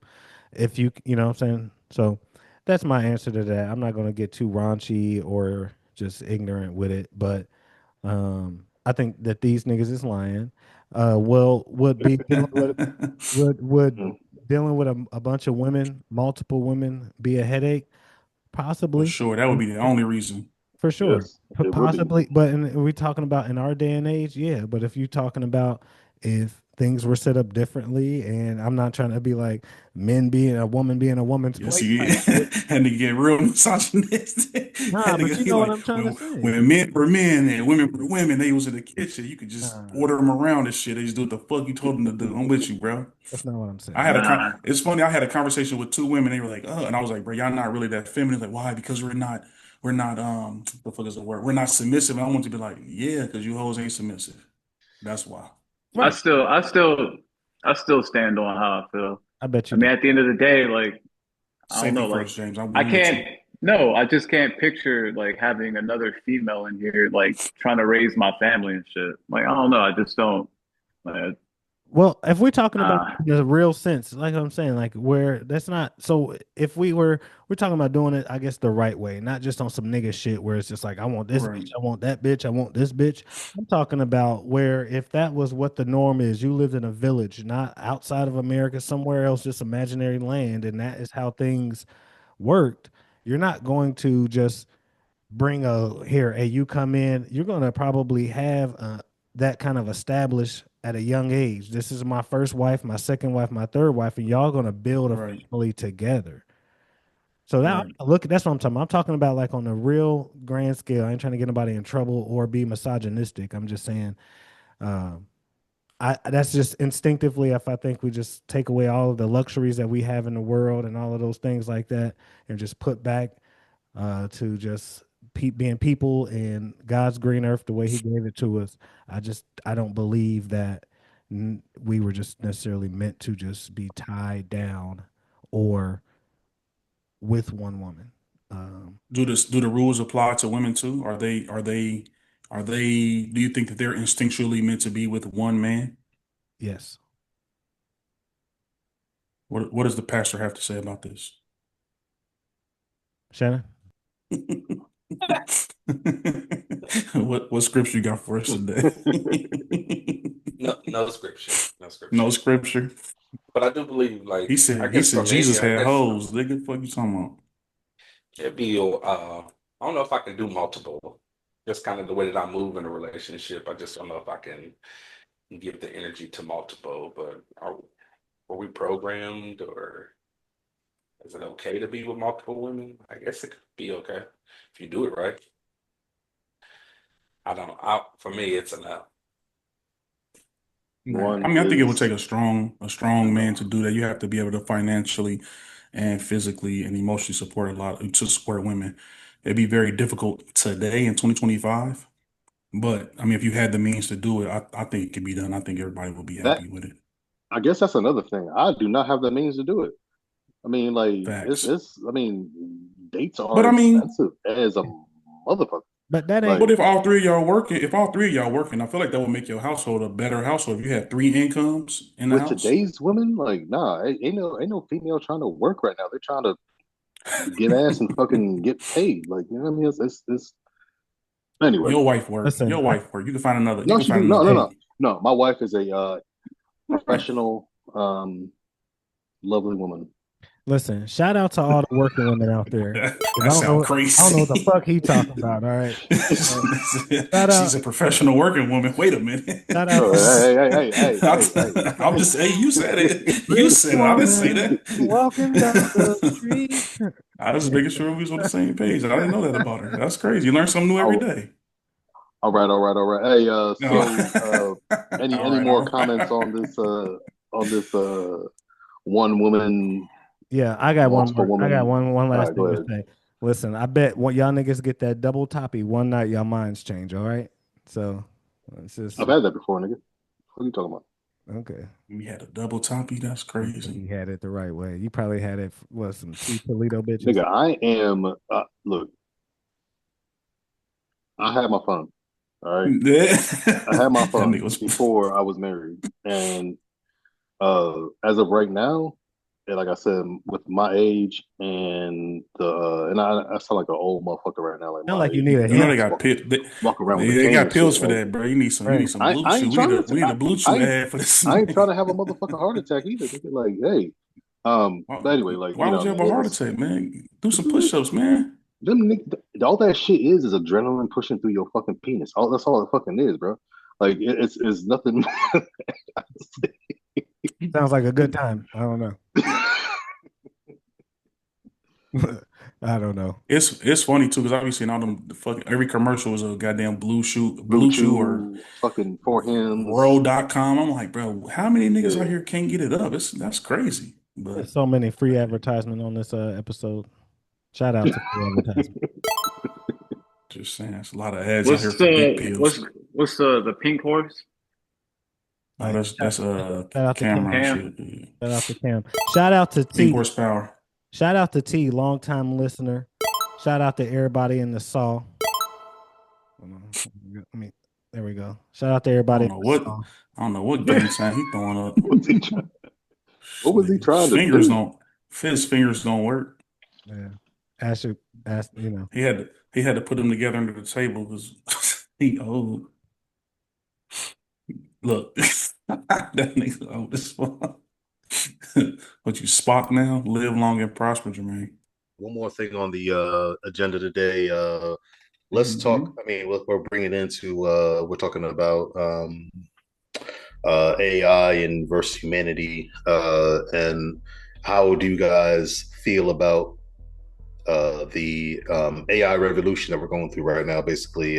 If you know what I'm saying? So that's my answer to that. I'm not going to get too raunchy or just ignorant with it, but I think that these niggas is lying. Well, would be dealing with would Mm. dealing with a bunch of women, multiple women, be a headache? Possibly. For sure, that would be the only reason. For sure. Yes, it would be. Possibly. But we're talking about in our day and age, yeah. But if you're talking about if things were set up differently, and I'm not trying to be like men being a woman's Yes, place he type shit. had to get real misogynistic. Nah, Had to but go, you he know what like I'm trying to say. when men were men and women were women, they was in the kitchen. You could just Nah, order them around and shit. They just do what the fuck you told them to do. I'm with you, bro. that's not what I'm I saying. had Nah, it's funny. I had a conversation with two women. They were like, and I was like, bro, y'all not really that feminine. Like, why? Because we're not, the fuck is the word? We're not submissive. And I want you to be like, yeah, because you hoes ain't submissive. That's why. I Right. still, I still, I still stand on how I feel. I bet I you mean, do. at the end of the day, like, I don't Safety know, like, first, James. I'm I with can't, you. no, I just can't picture like having another female in here, like trying to raise my family and shit. Like, I don't know, I just don't. Like, Well, if we're talking about uh, the real sense, like I'm saying, like where that's not so if we're talking about doing it, I guess the right way, not just on some nigga shit where it's just like I want this bitch, Right. I want that bitch, I want this bitch. I'm talking about where if that was what the norm is, you lived in a village, not outside of America, somewhere else, just imaginary land, and that is how things worked. You're not going to just bring hey, you come in, you're going to probably have that kind of established at a young age. This is my first wife, my second wife, my third wife, and y'all going to build a Right. family together. So now Right. look, that's what I'm talking about. I'm talking about like on a real grand scale. I ain't trying to get anybody in trouble or be misogynistic. I'm just saying, um, I that's just instinctively if I think we just take away all of the luxuries that we have in the world and all of those things like that and just put back to just being people and God's green earth the way He gave it to us. I don't believe that we were just necessarily meant to just be tied down or with one woman. Do the rules apply to women too? Do you think that they're instinctually meant to be with one man? Yes, What does the pastor have to say about this? Shannon. What scripture you got for us today? No scripture, no No scripture. scripture. But I do believe, He like, I said he guess said for me, Jesus I had guess hoes. Nigga, what fuck you talking about? it'd be, I don't know if I can do multiple. Just kind of the way that I move in a relationship. I just don't know if I can give the energy to multiple. But are we programmed, or is it okay to be with multiple women? I guess it could be okay if you do it right. I don't. For me, it's enough. Right. I One mean, I think it would is take a strong man enough. to do that. You have to be able to financially and physically and emotionally support to support women. It'd be very difficult today in 2025. But I mean, if you had the means to do it, I think it could be done. I think everybody will be That happy with it. I guess that's another thing. I do not have the means to do it. I mean, like Facts. it's. I mean, dates But are I mean, expensive as a motherfucker. But that ain't but Like, if all three of y'all working, I feel like that would make your household a better household if you had three incomes in the with house. today's women, like, nah, ain't no female trying to work right now. They're trying to get ass and fucking get paid. Like, you know what I mean? It's anyway. Your wife work. listen. Your wife work. You can find another. You No, can she find do. No, another no, Hey, no, eight. no. My wife is a Right. professional, lovely woman. listen. Shout out to all the working women out there. 'Cause That sounds I don't know what the crazy. fuck he talking about. All right. Uh, shout She's out. a professional working woman. Wait a minute. Shout out No, to hey, hey, hey, hey, hey, hey, I'm just saying, you said it. You pretty said it. I didn't say woman that. walking down the street. I was making sure we was on the same page. I didn't know that about her. That's crazy. You learn something new every hey. day. All right, all right, all right. Hey, No. any All more right. comments on this one woman, Yeah, I got one multiple more. I got woman? one All last right, go thing to ahead. say. Listen, I bet what y'all niggas get that double toppy one night, y'all minds change. All right, so it's just I've had that before, nigga. What are you talking about? okay. We had a double toppy. That's Okay, crazy. you had it the right way. You probably had it. Was some sweet Toledo bitches. Nigga, I am. Look, I had my fun. All right, I had my That nigga fun was. before I was married, and as of right now, and like I said, with my age and I sound like an old motherfucker right now, like Sound my like you age. need a You know hemp. they got pit. Walk around with a They cane got and shit. pills for Like, that, bro. You Right. need some blue I chew. ain't trying to. We need a blue chew ad for this I ain't nigga. trying to have a motherfucking heart attack either. Nigga. Like, hey, Why, But anyway, like why would you have a man, heart it's attack, man? Do some push-ups, man. all that shit is adrenaline pushing through your fucking penis. All that's all it fucking is, bro. Like it's nothing. Sounds like a good time. I don't know. I don't know. It's funny too because I be seeing all them fucking every commercial is a goddamn Blue blue chew or Chew, fucking four hands. roll.com. I'm like, bro, how many niggas out Yeah. here can't get it up? That's crazy. But There's so many free advertisement on this episode. Shout out to free advertisement. just saying, it's a lot of ads out here What's for dick pills. what's the pink horse? Oh, Like, that's shout out to Cam. camera Cam. shit. Shout out to Cam. Shout out to Pink T. horsepower. Shout out to T, longtime listener. Shout out to everybody in the saw. I mean, there we go. Shout out to I everybody. don't know what gang sign he throwing up. What was he trying to fingers do? don't his fingers don't work. Yeah. Ask, you know. He had to put them together under the table because he old. Look, that nigga old as fuck. What you Spock now? Live long and prosper, Jermaine. One more thing on the agenda today. Let's talk. I mean, we're bringing into we're talking about AI and versus humanity, and how do you guys feel about the AI revolution that we're going through right now? Basically,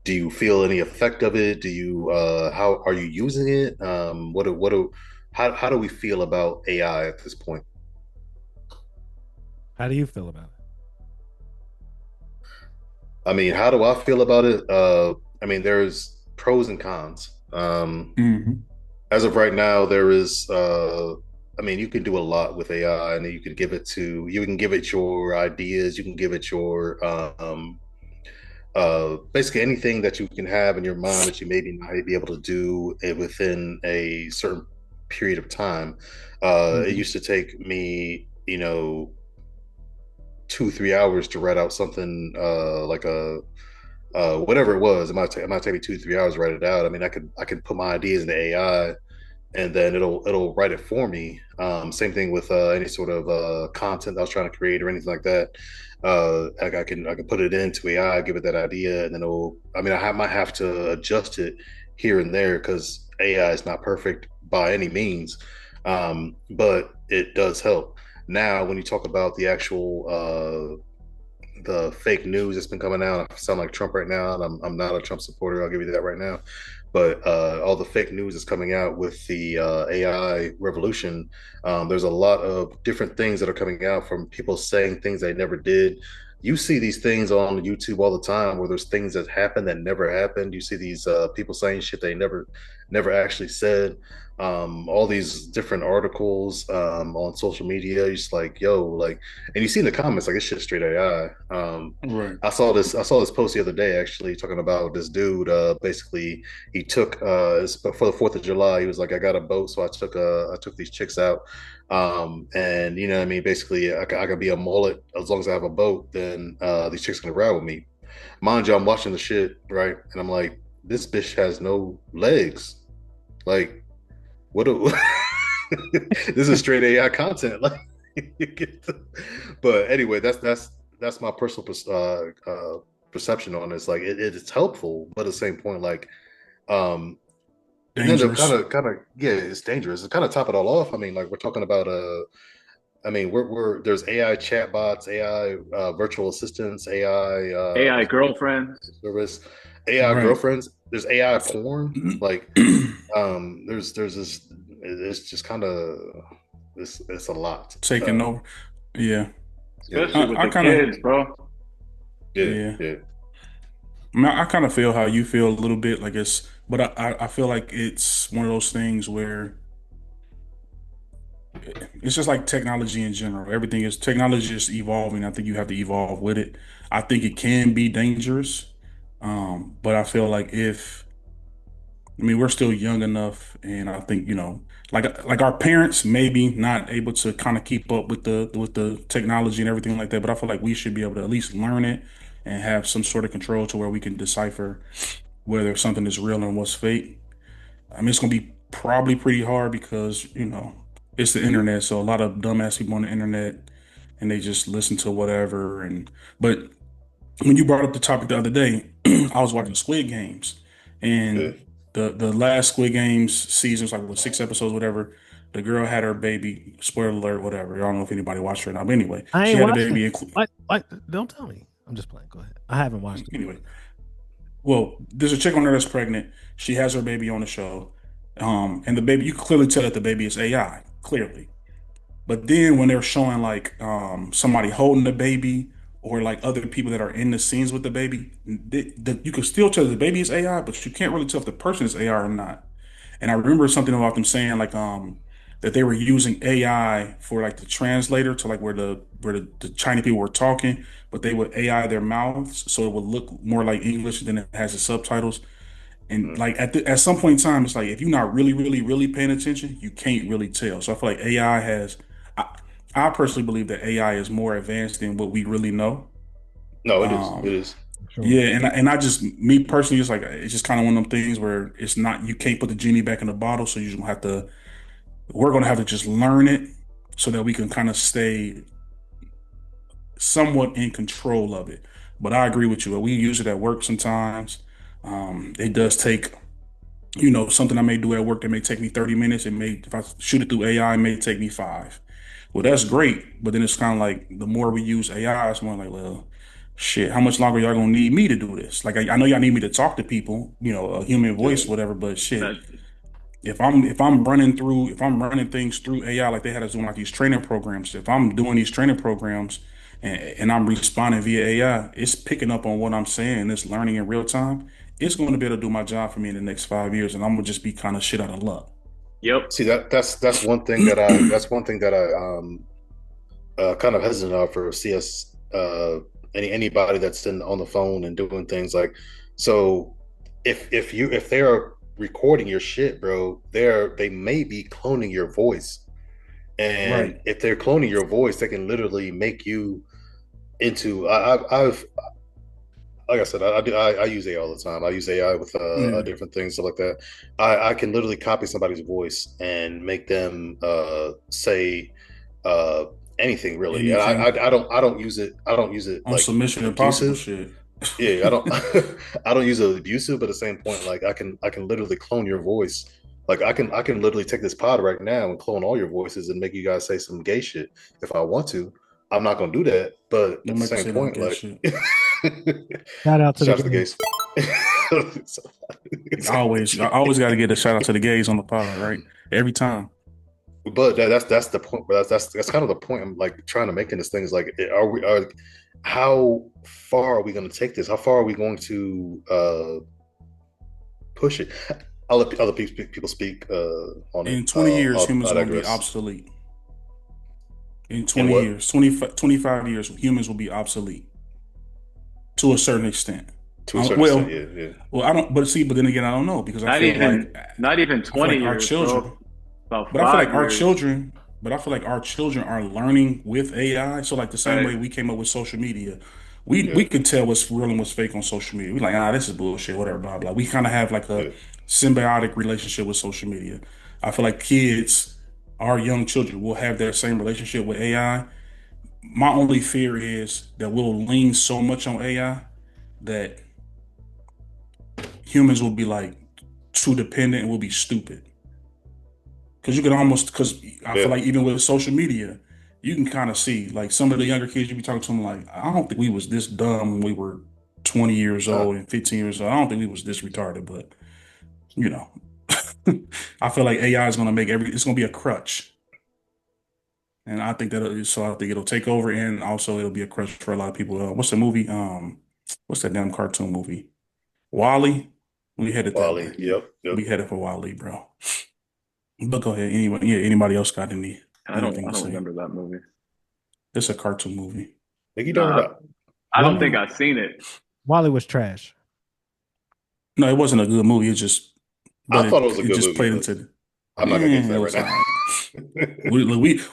do you feel any effect of it? Do you how are you using it? How do we feel about AI at this point? How do you feel about it? I mean, how do I feel about it? I mean, there's pros and cons. As of right now, there is. I mean, you can do a lot with AI, and you can give it your ideas. You can give it your basically anything that you can have in your mind that you maybe not be able to do within a certain period of time. It used to take me, 2-3 hours to write out something like a whatever it was. It might take me 2-3 hours to write it out. I mean, I can put my ideas into AI, and then it'll write it for me. Same thing with any sort of content I was trying to create or anything like that. I can put it into AI, give it that idea, and then I might have to adjust it here and there because AI is not perfect by any means, but it does help. Now, when you talk about the actual the fake news that's been coming out, I sound like Trump right now, and I'm not a Trump supporter. I'll give you that right now. But all the fake news is coming out with the AI revolution. There's a lot of different things that are coming out from people saying things they never did. You see these things on YouTube all the time where there's things that happen that never happened. You see these people saying shit they never actually said. All these different articles on social media. You're just like, yo, like, and you see in the comments like it's shit straight AI. Right. I saw this post the other day actually talking about this dude. Basically, he took for the 4th of July. He was like, I got a boat, so I took these chicks out. And you know what I mean? Basically, I could be a mullet as long as I have a boat. Then these chicks can ride with me. Mind you, I'm watching the shit right, and I'm like, this bitch has no legs. Like, what? This is straight AI content. Like, but anyway, that's my personal perception on this. Like, it's helpful, but at the same point, like, and then to kind of yeah, it's dangerous. To kind of top it all off, I mean, like we're talking about I mean, we're there's AI chatbots, AI virtual assistants, AI girlfriends, service, AI Right. girlfriends. There's AI porn. Like, there's this. It's just kind of it's a lot taking over. Yeah. especially with I the kinda- kids, bro. Yeah. yeah. I mean, I kind of feel how you feel a little bit, like but I feel like it's one of those things where it's just like technology in general. Technology is evolving. I think you have to evolve with it. I think it can be dangerous, but I feel like we're still young enough, and I think like our parents maybe not able to kind of keep up with the technology and everything like that. But I feel like we should be able to at least learn it and have some sort of control to where we can decipher whether something is real and what's fake. I mean, it's gonna be probably pretty hard because It's the internet, so a lot of dumbass people on the internet, and they just listen to whatever. But when you brought up the topic the other day, I was watching Squid Games, Yeah. and the last Squid Games season was like what 6 episodes, whatever. The girl had her baby. Spoiler alert, whatever. I don't know if anybody watched her or not, but anyway, I she ain't had a watching baby. it. What? Don't tell me. I'm just playing. Go ahead. I haven't watched it. Anyway, well, there's a chick on there that's pregnant. She has her baby on the show, and the baby, you can clearly tell that the baby is AI, clearly. But then when they're showing like somebody holding the baby or like other people that are in the scenes with the baby, you can still tell the baby is AI, but you can't really tell if the person is AI or not. And I remember something about them saying like that they were using AI for like the translator to like where the Chinese people were talking, but they would AI their mouths so it would look more like English than it has the subtitles. And Mm. like at some point in time, it's like if you're not really, really, really paying attention, you can't really tell. So I feel like AI has, I, I personally believe that AI is more advanced than what we really know. No, it is. It Um, is. Sure. yeah, and I just me personally, it's just kind of one of them things where it's not you can't put the genie back in the bottle, so you just gonna have to we're gonna have to just learn it so that we can kind of stay somewhat in control of it. But I agree with you. We use it at work sometimes. It does take something I may do at work that may take me 30 minutes. If I shoot it through AI, it may take me five. Well, that's great. But then it's kind of like the more we use AI, it's more like, well, shit, how much longer y'all gonna need me to do this? Like, I know y'all need me to talk to people, a human voice, Yeah. whatever, but shit, That, if I'm running things through AI like they had us doing like these training programs, if I'm doing these training programs and I'm responding via AI, it's picking up on what I'm saying, it's learning in real time. It's going to be able to do my job for me in the next 5 years, and I'm gonna just be kind of shit out of luck. yep. See that's one thing that I kind of hesitant of for CS anybody that's on the phone and doing things like so if they are recording your shit, bro, they may be cloning your voice. And Right. if they're cloning your voice, they can literally make you into I've like I said, I use AI all the time. I use AI with Yeah. different things, stuff like that. I can literally copy somebody's voice and make them say uh, anything really. And Anything I don't use it. I don't use it on like Submission Impossible abusive. shit. Yeah, I don't I don't use it abusive, but at the same point, like I can literally clone your voice. Like I can literally take this pod right now and clone all your voices and make you guys say some gay shit if I want to. I'm not gonna do that, but at Don't the make us same say no point, gay like shit. Shout out to the shouts to game. gays. So- I always got to get a shout out to the gays on the pod, right? Every time. but that's the point. But that's kind of the point I'm like trying to make in this thing is like, are how far are we going to take this? How far are we going to push it? I'll let other people speak on it. In 20 years, humans I are going to be digress. obsolete. In And 20 what years, 25 years, humans will be obsolete to a certain extent. to a certain extent, Well, yeah, yeah, I don't, but then again, I don't know because Not even not even I feel 20 like our years, bro. children, About but I feel like 5 years. I feel like our children are learning with AI. So like the same Right. way we came up with social media, we yeah, could tell what's real and what's fake on social media. We like, this is bullshit, whatever, blah blah. We kind of have like a yeah. symbiotic relationship with social media. I feel like our young children, will have that same relationship with AI. My only fear is that we'll lean so much on AI that humans will be like too dependent and will be stupid. Because I feel Yeah. like even with social media, you can kind of see like some of the younger kids you be talking to them like, I don't think we was this dumb when we were 20 years Uh, old and 15 years old. I don't think we was this retarded, but you know, I feel like AI is going to it's going to be a crutch. And I think it'll take over and also it'll be a crutch for a lot of people. What's the movie? What's that damn cartoon movie? Wally? We headed that Wally. way. Yep. Yep. We headed for Wally, bro. But go ahead. Anyway, yeah, anybody else got anything I to don't say? remember that movie. It's a cartoon movie. Think you don't Nah, remember? I don't think Wally, I've seen it. Wally was trash. No, it wasn't a good movie. I But thought it was a it good just movie, played but into I'm not gonna get into it that was right all right. now.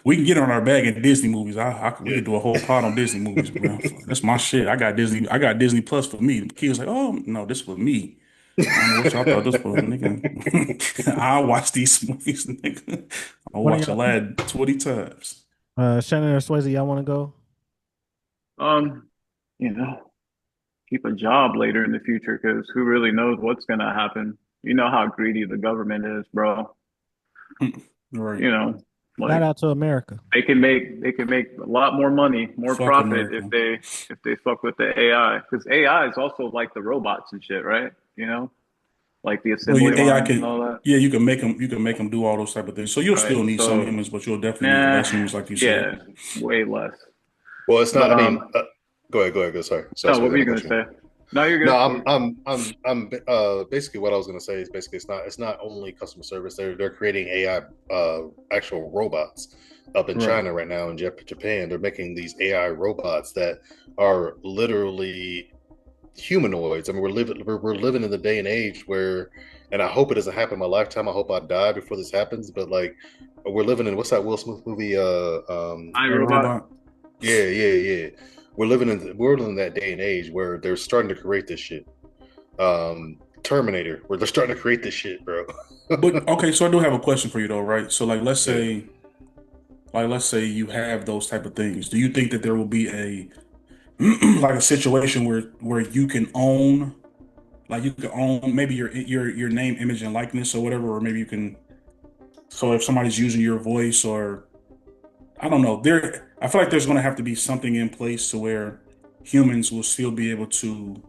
We can get on our bag in Disney movies. We Yeah. could do a whole pod on Disney movies, bro. That's my shit. I got Disney Plus for me. The kids like, oh no, this for me. I don't know what y'all thought this was, nigga. I watch these movies, nigga. I One of watch y'all, Aladdin 20 times. Shannon or Swayze, y'all want to go? Um, you know, keep a job later in the future because who really knows what's gonna happen? You know how greedy the government is, bro. Right. You know, Shout like out to America. they can make a lot more money, more Fuck profit America. if they fuck with the AI because AI is also like the robots and shit, right? You know, like the Well, assembly AI lines and can, all that. yeah, you can make them do all those type of things. So you'll Right. still need some So, humans, but you'll definitely need nah, less humans, like you said. yeah, way less. Well, it's not. But I mean, go ahead. Go. Sorry, no, what Swayze, were I'm you gonna gonna cut you. say? No, you're No, good. basically what I was gonna say is basically it's not only customer service. They're creating AI actual robots up in Right. China right now in Japan. They're making these AI robots that are literally humanoids. I mean, we're living in the day and age where, and I hope it doesn't happen in my lifetime. I hope I die before this happens. But like, we're living in what's that Will Smith movie? I Hey, robot. robot. Yeah. We're living in that day and age where they're starting to create this shit. Terminator, where they're starting to create this shit, bro. But okay, so I do have a question for you though, right? So Yeah. let's say you have those type of things. Do you think that there will be a like a situation where you can own, like you can own maybe your name, image, and likeness or whatever, or maybe you can. So if somebody's using your voice, or I don't know, I feel like there's going to have to be something in place to where humans will still be able to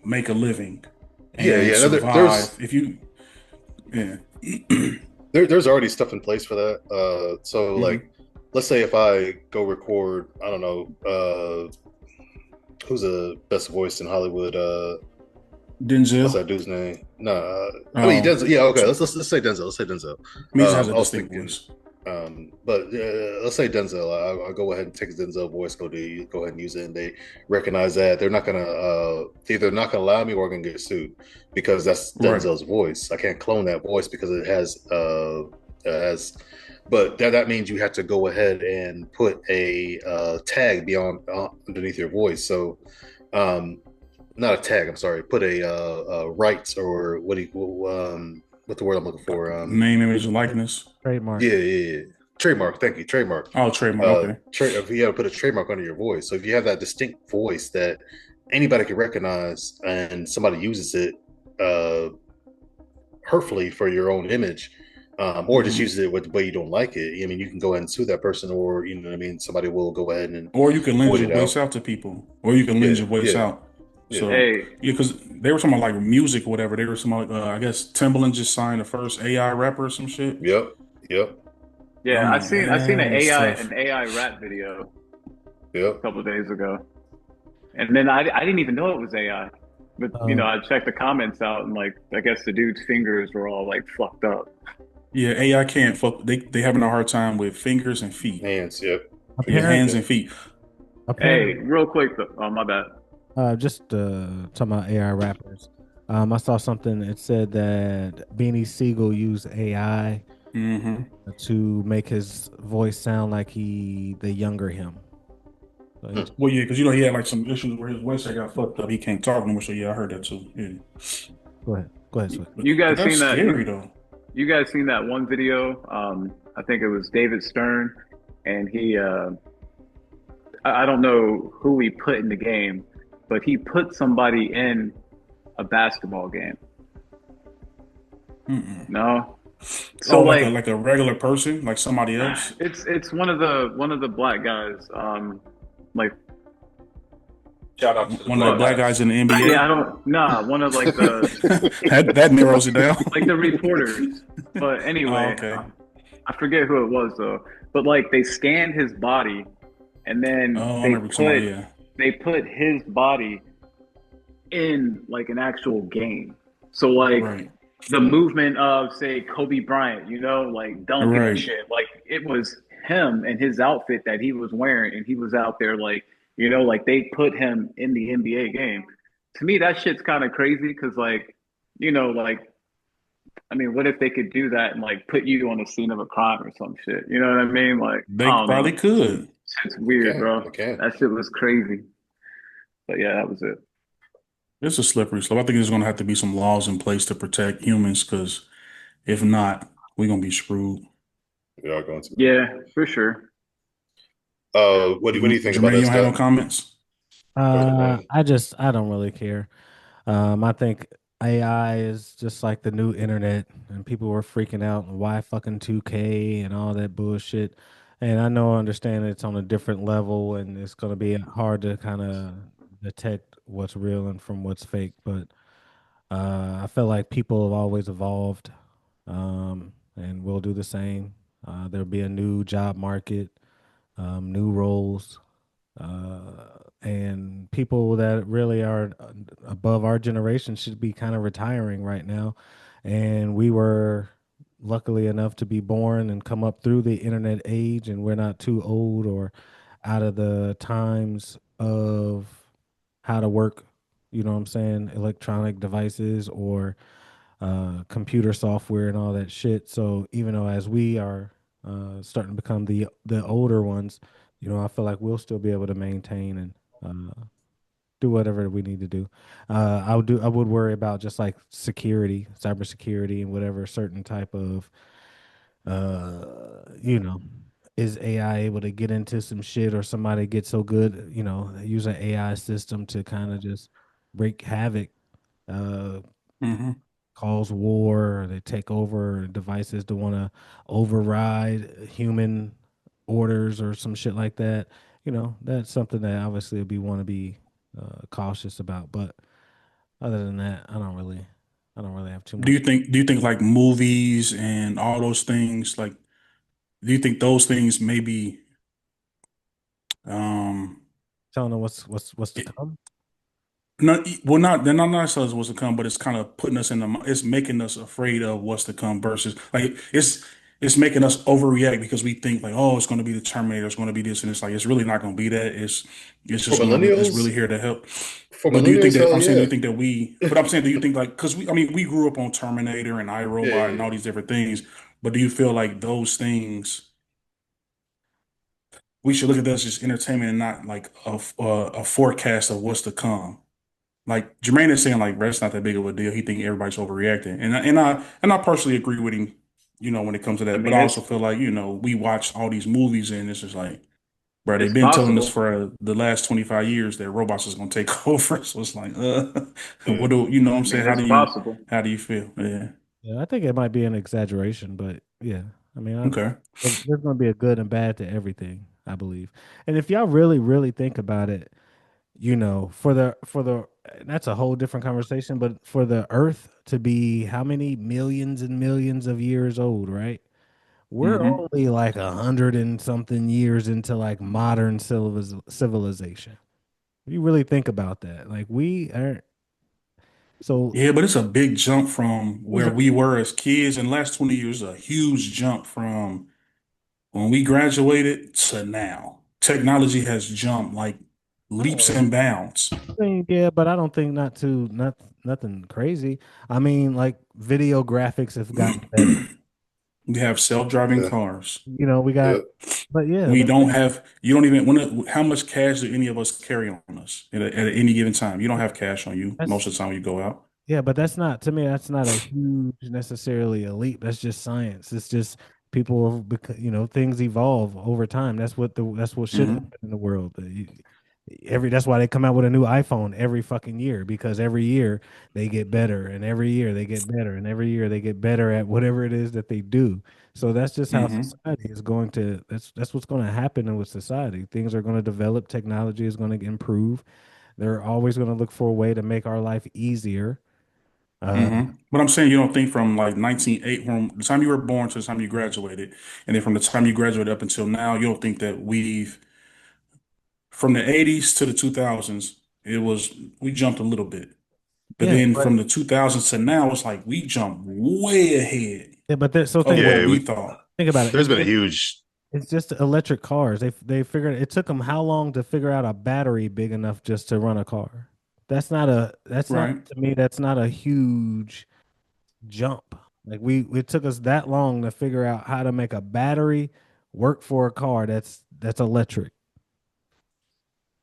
make a living and No, survive. If you, yeah. there's already stuff in place for that. So Hmm. like, let's say if I go record, I don't know, who's the best voice in Hollywood? What's Denzel. that dude's name? No, I mean Oh, Denzel. Yeah, okay. Let's say Denzel. Let's say Denzel. Means has a I was distinct thinking, voice. but let's say Denzel. I'll go ahead and take his Denzel voice. Go ahead and use it, and they recognize that they're not gonna either not gonna allow me or gonna get sued because that's Right. Denzel's voice. I can't clone that voice because it has. But that means you have to go ahead and put a tag beyond underneath your voice. So um, not a tag. I'm sorry. Put a rights or what the word I'm looking for? Name, image, and likeness. Trademark. Yeah. Trademark. Thank you. Trademark. Oh, trademark. Okay. If you have to put a trademark under your voice, so if you have that distinct voice that anybody can recognize, and somebody uses it uh, hurtfully for your own image, or just Mhm. uses it with the way you don't like it. I mean, you can go ahead and sue that person, or you know what I mean. Somebody will go ahead and Or you can lend void your it voice out. out to people, or you can lend Yeah. your voice Yeah. out. Yeah. So Hey, yeah, because they were talking about like music or whatever. They were talking about, I guess Timbaland just signed the first AI rapper or some shit. Yep. Yep. yeah, I'm I like, seen I seen man, an it's AI tough. an AI rap video a Yep. couple of days ago, and then I didn't even know it was AI. But you know, Um, I checked the comments out, and like I guess the dude's fingers were all like fucked up. Yeah, AI can't fuck. They having a hard time with fingers and feet. Hands. Yep. Yeah, Fingers and hands apparently, and feet. Hey, apparently, real quick, oh my bad. just talking about AI rappers. I saw something that said that Beanie Siegel used AI Hmm. to make his voice sound like the younger him. So he, feet. Well, yeah, because he had like some issues where his voice had got fucked up. He can't talk anymore. So yeah, I heard that too. Yeah, go ahead, Sway. You but guys that's seen that? scary though. You guys seen that one video? I think it was David Stern, and I don't know who he put in the game, but he put somebody in a basketball game. Mm-mm. No, Oh, so like like a regular person, like somebody else. it's one of the black guys. Like Shout out to the One of the black fuck. black guys. guys in the Yeah, NBA. I don't. Nah, one of like the That narrows it down. like the reporters. But Oh, anyway, okay. I forget who it was though. But like they scanned his body, and then Oh, I remember somebody. Yeah. they put his body in like an actual game. So like Right. the movement of say Kobe Bryant, you know, like dunking and Right. shit. Like it was him and his outfit that he was wearing, and he was out there like you know, like they put him in the NBA game. To me, that shit's kind of crazy because like you know, like I mean, what if they could do that and like put you on the scene of a crime or some shit? You know what I mean? Like They I don't probably know. could. Shit's They weird, can. bro. They can. That shit was crazy. But yeah, that was it. It's a slippery slope. I think there's going to have to be some laws in place to protect humans, because if not, we're going to be screwed. We are going to. Yeah, for sure. What do you think about Jermaine, that, you don't have no Scott? comments? Go ahead, Brandon. I don't really care. I think AI is just like the new internet, and people were freaking out why fucking 2K and all that bullshit. And I know, I understand it's on a different level, and it's going to be hard to kind of detect what's real and from what's fake. But I feel like people have always evolved, and we'll do the same. There'll be a new job market, new roles, and people that really are above our generation should be kind of retiring right now. And we were luckily enough to be born and come up through the internet age, and we're not too old or out of the times of how to work, you know what I'm saying, electronic devices or computer software and all that shit. So even though as we are starting to become the older ones, I feel like we'll still be able to maintain and do whatever we need to do. I would worry about just like security, cybersecurity, and whatever certain type of you know. Is AI able to get into some shit, or somebody get so good, use an AI system to kind of just wreak havoc, uh, Hmm. cause war, or they take over devices to want to override human orders or some shit like that. That's something that obviously we want to be cautious about. But other than that, I don't really have too much. Do you think like movies and all those things, like, do you think those things maybe, um, Telling them what's to come. not, well, not, they're not necessarily what's to come, but it's kind of putting us in it's making us afraid of what's to come versus like it's making us overreact because we think like, oh, it's going to be the Terminator, it's going to be this, and it's like it's really not going to be that. It's For just going to it's really millennials, here to help. for But do you think millennials, that hell I'm saying, do yeah. you think that but I'm saying, do you think like, because I mean, we grew up on Terminator and Yeah, iRobot and yeah, all these different things, but do you feel like those things we should look at that as just entertainment and not like a forecast of what's to come? Like Jermaine is saying, like, that's not that big of a deal. He think everybody's overreacting, and I personally agree with him, when it comes to I that. But mean, I also feel like we watch all these movies and it's just like, bro, they've it's been telling us possible. for the last 25 years that robots is gonna take over. So it's like, yeah. what do you know? What I'm I saying, mean, it's possible. how do you feel? Yeah, Yeah, I think it might be an exaggeration, but yeah, I mean, okay. there's going to be a good and bad to everything, I believe. And if y'all really, really think about it, for the that's a whole different conversation. But for the Earth to be how many millions and millions of years old, right? We're Hmm. only like 100 and something years into like modern civilization. You really think about that, like we are. So Yeah, but it's a big jump from it was where we were as kids. In the last 20 years, a huge jump from when we graduated to now. Technology has jumped like leaps and bounds. yeah, but I don't think nothing crazy. I mean, like video graphics have gotten better. We have self-driving Yeah, cars. We yeah. got, but yeah, We don't have, you don't even, how much cash do any of us carry on us at any given time? You don't have cash on you that's most of the time when you go out. yeah, but that's not, to me. That's not a huge necessarily a leap. That's just science. It's just people have things evolve over time. That's what should Hmm. happen in the world. That's why they come out with a new iPhone every fucking year, because every year they get better, and every year they get better, and every year they get better at whatever it is that they do. So that's just how Hmm. society is going to. That's what's going to happen with society. Things are going to develop. Technology is going to improve. They're always going to look for a way to make our life easier. Uh, But I'm saying, you don't think from like 1908, from the time you were born to the time you graduated, and then from the time you graduated up until now, you don't think that from the 80s to the 2000s, we jumped a little bit. But yeah, then but from the 2000s to now, it's like we jumped way ahead so of think about what Yeah, we thought. think about it. there's been a huge. It's just electric cars. They figured it took them how long to figure out a battery big enough just to run a car. That's not Right. to me. That's not a huge jump. Like it took us that long to figure out how to make a battery work for a car that's electric.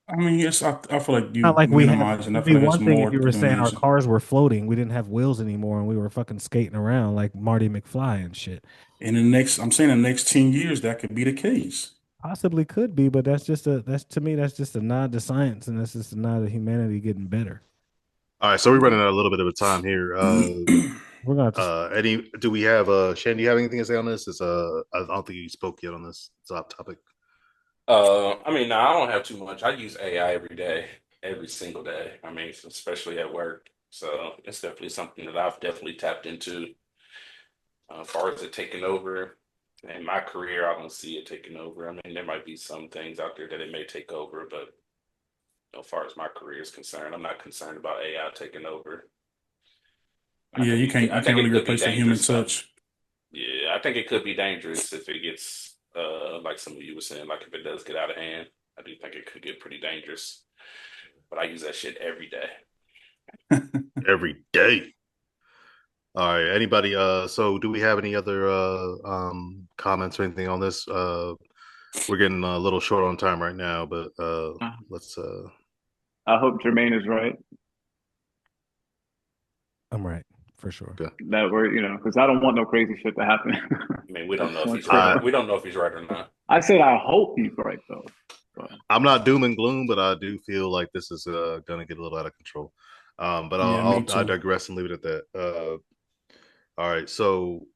I mean, yes, I feel like you Not like we have. minimizing. I It'd be feel like it's one thing if more you were saying our diminished. cars were floating, we didn't have wheels anymore, and we were fucking skating around like Marty McFly and shit. I'm saying the next 10 years, that could be the case. Possibly could be, but that's to me that's just a nod to science, and that's just a nod to humanity getting better. All right, so we're running out a little bit of a time here. We're gonna have to. Do we have Shane? Do you have anything to say on this? I don't think you spoke yet on this topic. I mean, no, I don't have too much. I use AI every day, every single day. I mean, especially at work. So it's definitely something that I've definitely tapped into. As far as it taking over in my career, I don't see it taking over. I mean, there might be some things out there that it may take over, but as far as my career is concerned, I'm not concerned about AI taking over. Yeah, you can't really replace the human touch. Yeah, I think it could be dangerous if it gets like some of you were saying, like if it does get out of hand. I do think it could get pretty dangerous. But I use that shit every day. Every day. All right. Anybody? So do we have any other comments or anything on this? We're getting a little short on time right now, but let's. I hope Jermaine is right. I'm right for sure. Okay. That we're, because I don't want no crazy shit to happen. I mean, we don't know if he's right. We don't know if he's right or not. I said I hope he's right though. But I'm not doom and gloom, but I do feel like this is going to get a little out of control. But I'll digress and leave it at that. All right, so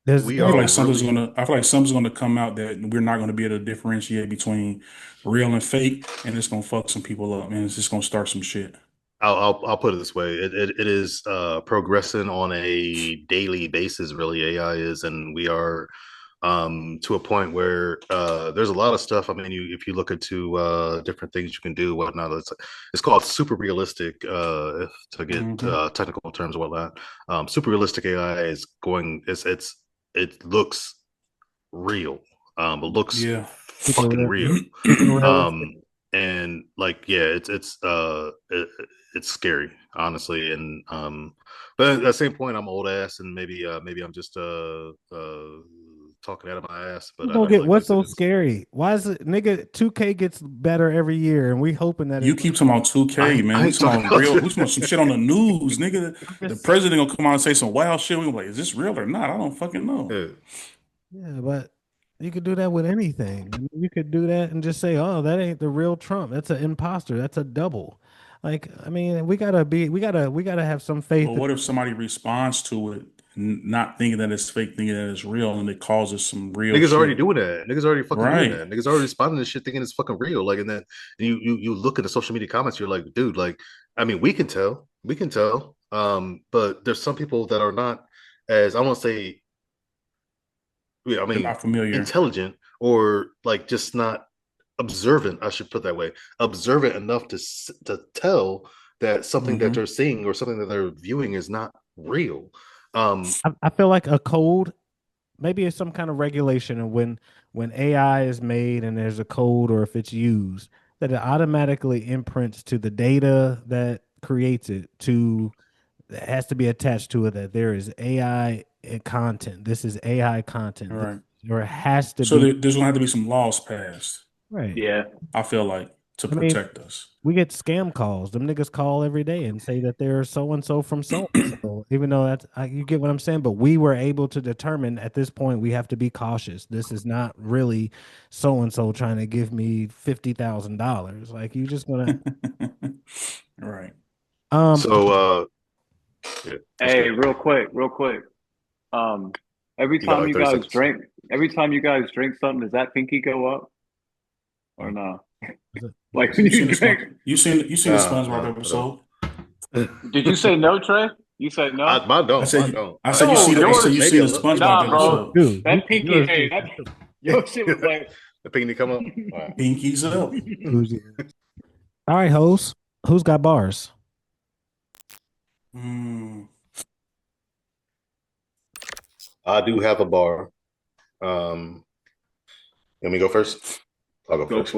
I feel like something's gonna come out that we're not gonna be able to differentiate between real and fake, and it's gonna fuck some people up, man. It's just gonna start some shit. I'll put it this way: it is progressing on a daily basis. Really, AI is, and we are to a point where there's a lot of stuff. I mean, if you look into different things you can do, whatnot, it's called super realistic. To get technical terms, whatnot, super realistic AI is going. It looks real. It looks fucking real. And like, yeah, it's scary, honestly. And but at the same point, I'm old ass, and maybe I'm just talking out of my ass. But what's so scary? Why is it, nigga? 2K gets better every year, and we hoping that you keep talking about 2K, man. We talking about real. We talking about some shit on the news, nigga. The president gonna come out and say some wild shit. We like, is this real or not? I don't fucking know. Yeah, but you could do that with anything. I mean, you could do that and just say, "Oh, that ain't the real Trump. That's an imposter. That's a double." Like, I mean, we gotta have some faith. But what if somebody responds to it, not thinking that it's fake, thinking that it's real, and it causes some real? Niggas shit? already doing that. Niggas already fucking doing that. Niggas already responding to shit thinking it's fucking real. Like, and then you look at the social media comments, you're like, dude, like, I mean, we can tell. But there's some people that are not as, I won't say, I mean, not familiar, intelligent, or like just not observant. I should put that way. Observant enough to tell that something that they're seeing or something that they're viewing is not real. I feel like a code, maybe it's some kind of regulation, and when AI is made and there's a code, or if it's used, that it automatically imprints to the data that creates it, that has to be attached to it, that there is AI content. This is AI content, right? Or it has to. So there's gonna have to be some laws passed, right? Yeah, I feel like to protect us. We get scam calls. Them niggas call every day and say that they're so and so from so and so. Even though that's you get what I'm saying, but we were able to determine at this point we have to be cautious. This is not really so and so trying to give me $50,000. Like, you just gonna right. Yeah, hey, real quick. Every time you guys drink something, does that pinky go up or no? Like, when you drink, you seen the SpongeBob episode? Did you say no, Trey? You said no. Mine don't. I said you see the SpongeBob episode. Dude, that pinky, your shit was like the pinky come up. Wow. Pinky's up. All right, hoes. Who's got bars? I do have a bar. Let me go first. I'll go first.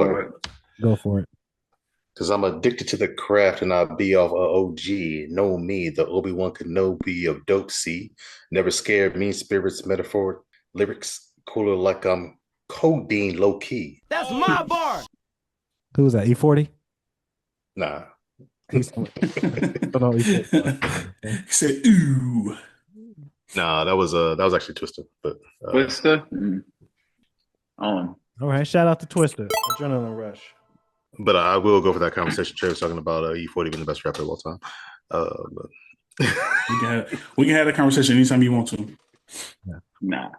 Go for it. Because I'm addicted to the craft, and I'll be off OG. Know me, the Obi-Wan Kenobi of Dope C. Never scared, mean spirits, metaphor, lyrics, cooler like I'm codeine low key. That's my bar. Who's that? E40? Nah. He said, no, he said, He said, "Ooh." Nah, that was actually Twister. But Twister. all right, shout out to Twister. Adrenaline Rush. But I will go for that conversation Trey was talking about E40 being the best rapper of all time. But we can have that conversation anytime you want to. Nah.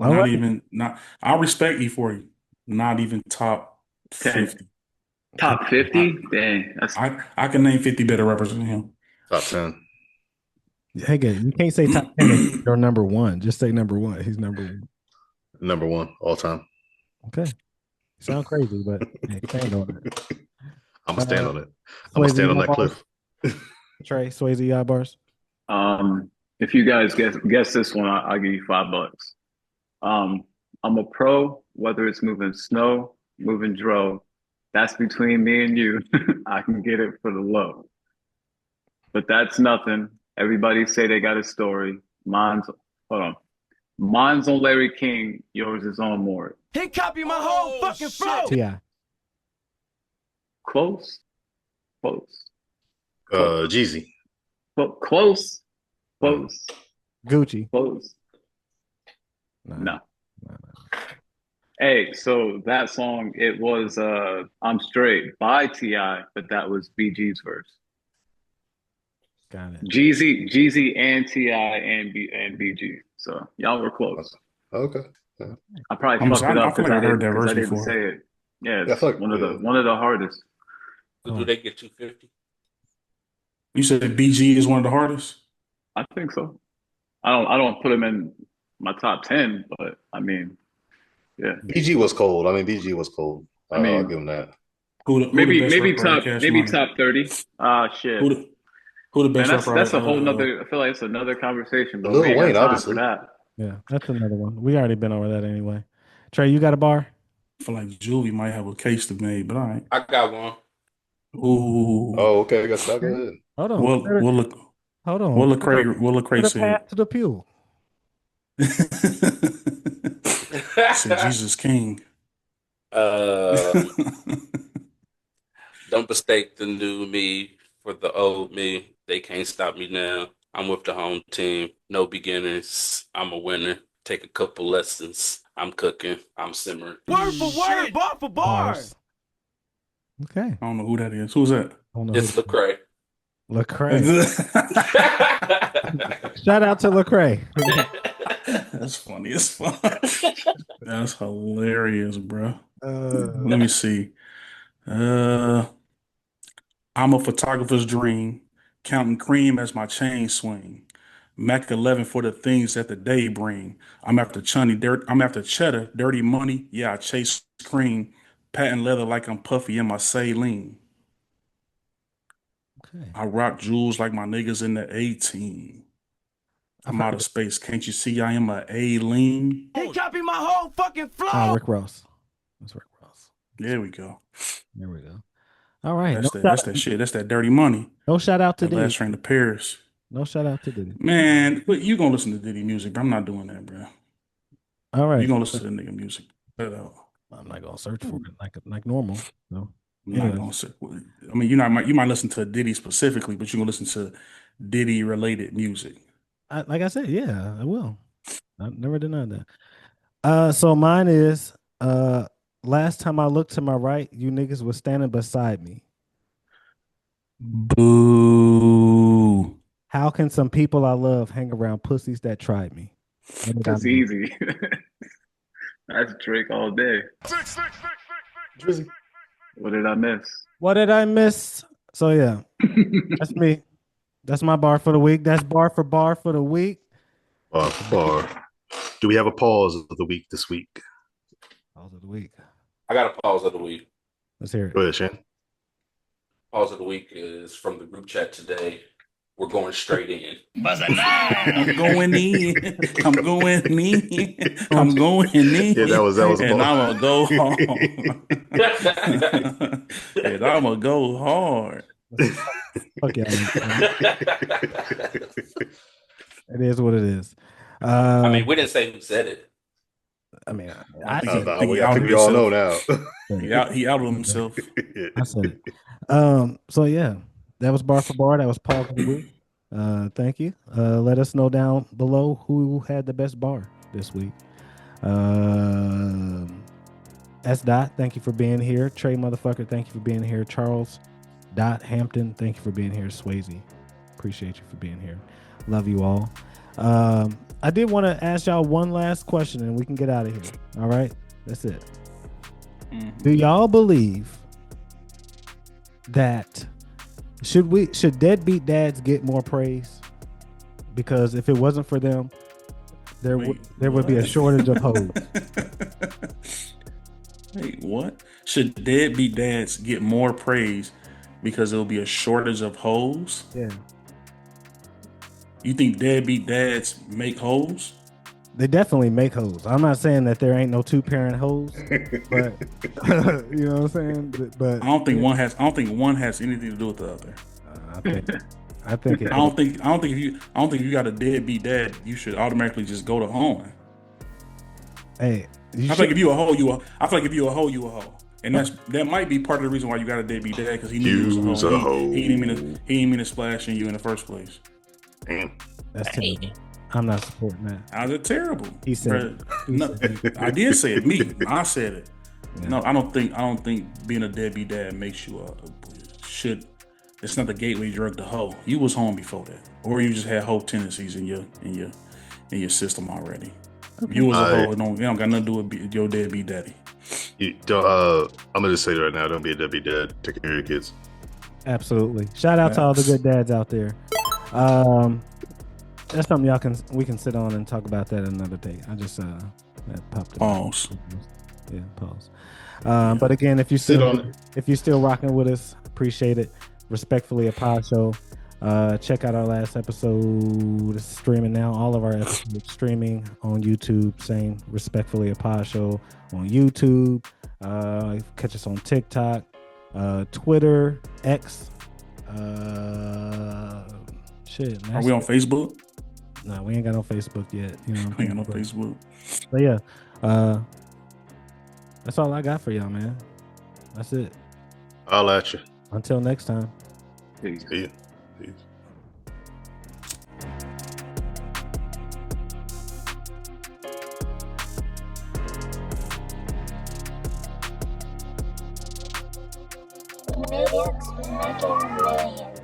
I respect E40. Not even top 50. Top 50? Dang. I can name 50 better rappers than him. Top 10. Hey, you can't say top 10 or number one. Just say number one. He's number one. Number one all time. Okay. Sound crazy, but hey, stand on it. I'm gonna stand on it. I'm gonna stand on that cliff. Trey, Swayze, you got bars? If you guys guess this one, I'll give you $5. I'm a pro, whether it's moving snow, moving dro. That's between me and you. I can get it for the low. But that's nothing. Everybody say they got a story. Mine's on Larry King. Yours is on Mort. He copied my whole fucking flow. T.I. Close. Jeezy. Close. Gucci. Close. No. Hey, so that song, it was I'm Straight by T.I., but that was BG's verse. Got it. Jeezy and T.I. and BG. So y'all were close. Okay. Yeah. I probably fucked it up because I didn't say it. Yeah, it's one of the hardest. So do they get 250? You said BG is one of the hardest? I think so. I don't put him in my top 10, but I mean, yeah. BG was cold. BG was cold. I'll give him that. Maybe top 30. Shit. Who the best rapper? That's a whole nother. I feel like it's another conversation. But Lil Wayne, obviously. For that. Yeah, that's another one. We already been over that anyway. Trey, you got a bar? I feel like Julie might have a case to make, but all right. I got one. Ooh. Oh, okay. I guess I'll go ahead. Hold on. We'll look. Hold on. We'll look crazy. Path to the pew. Say Jesus King. Don't mistake the new me for the old me. They can't stop me now. I'm with the home team. No beginners. I'm a winner. Take a couple lessons. I'm cooking. I'm simmering. Word for word, bar for bar. Okay. I don't know who that is. Who's that? It's Lecrae. Lecrae. Shout out to Lecrae. That's funny as fuck. That's hilarious, bro. Let me see. I'm a photographer's dream, counting cream as my chain swing. Mac 11 for the things that the day bring. I'm after cheddar, dirty money. Yeah, I chase cream, patent leather like I'm puffy in my saline. Okay. I rock jewels like my niggas in the A-team. I'm out of space. Can't you see I am a A-lean? He copied my whole fucking flow. Rick Ross. That's Rick Ross. There we go. There we go. All right. That's that shit. That's that dirty money. No shout out to Diddy. Last Train to Paris. No shout out to Diddy. Man, but you gonna listen to Diddy music, but I'm not doing that, bro. All right. You gonna listen to the nigga music. I'm not gonna search for it like normal. No. I'm not gonna search. I mean, you might listen to Diddy specifically, but you're gonna listen to Diddy related music. Like I said, yeah, I will. I never denied that. So mine is last time I looked to my right, you niggas was standing beside me. Boo. How can some people I love hang around pussies that tried me? That's easy. That's Drake all day. Drizzy. What did I miss? What did I miss? So yeah, that's me. That's my bar for the week. That's bar for the week. Bar. Do we have a pause of the week this week? Pause of the week. I got a pause of the week. Let's hear it. Go ahead, Shane. Pause of the week is from the group chat today. We're going straight in. I'm going in. I'm going in. I'm going in. Yeah, that was and I'm gonna go hard. And I'm gonna go hard. Fuck yeah. It is what it is. I mean, we didn't say who said it. I mean, I think we all know now. He outed himself. I said it. So yeah, that was bar for bar. That was Paul of the week. Thank you. Let us know down below who had the best bar this week. S. Dot, thank you for being here. Trey motherfucker, thank you for being here. Charles Dot Hampton, thank you for being here. Swayze, appreciate you for being here. Love you all. I did want to ask y'all one last question and we can get out of here. All right, that's it. Do y'all believe that should deadbeat dads get more praise? Because if it wasn't for them, there would be a shortage of hoes. Wait, what? Should deadbeat dads get more praise because there'll be a shortage of hoes? Yeah. You think deadbeat dads make hoes? They definitely make hoes. I'm not saying that there ain't no 2-parent hoes, but you know what I'm saying. But I don't think one has anything to do with the other. I think it. I don't think if you got a deadbeat dad, you should automatically just go to home. Hey, I feel like if you a hoe, you a hoe, and that might be part of the reason why you got a deadbeat dad, because he knew you was a hoe. He didn't mean to splash in you in the first place. Damn. That's terrible. I'm not supporting that. How's it terrible? He said it. I did say it. I said it. Yeah. No, I don't think being a deadbeat dad makes you should. It's not the gateway drug to hoe. You was home before that, or you just had hoe tendencies in your system already. Okay. You was a hoe. It don't got nothing to do with your deadbeat daddy. I'm gonna just say it right now. Don't be a deadbeat dad. Take care of your kids. Absolutely. Shout out to all the good dads out there. That's something we can sit on and talk about that another day. I just that popped up. Pause. Yeah, pause. But again, if you're still rocking with us, appreciate it. Respectfully, a pod show. Check out our last episode. It's streaming now. All of our episodes streaming on YouTube. Same Respectfully a Pod Show on YouTube. Catch us on TikTok, Twitter, X. Shit. Are we on Facebook? No, we ain't got no Facebook yet. You know, we ain't got no Facebook. But yeah, that's all I got for y'all, man. That's it. I'll at you. Until next time. Peace. See ya. Peace. Millions making millions.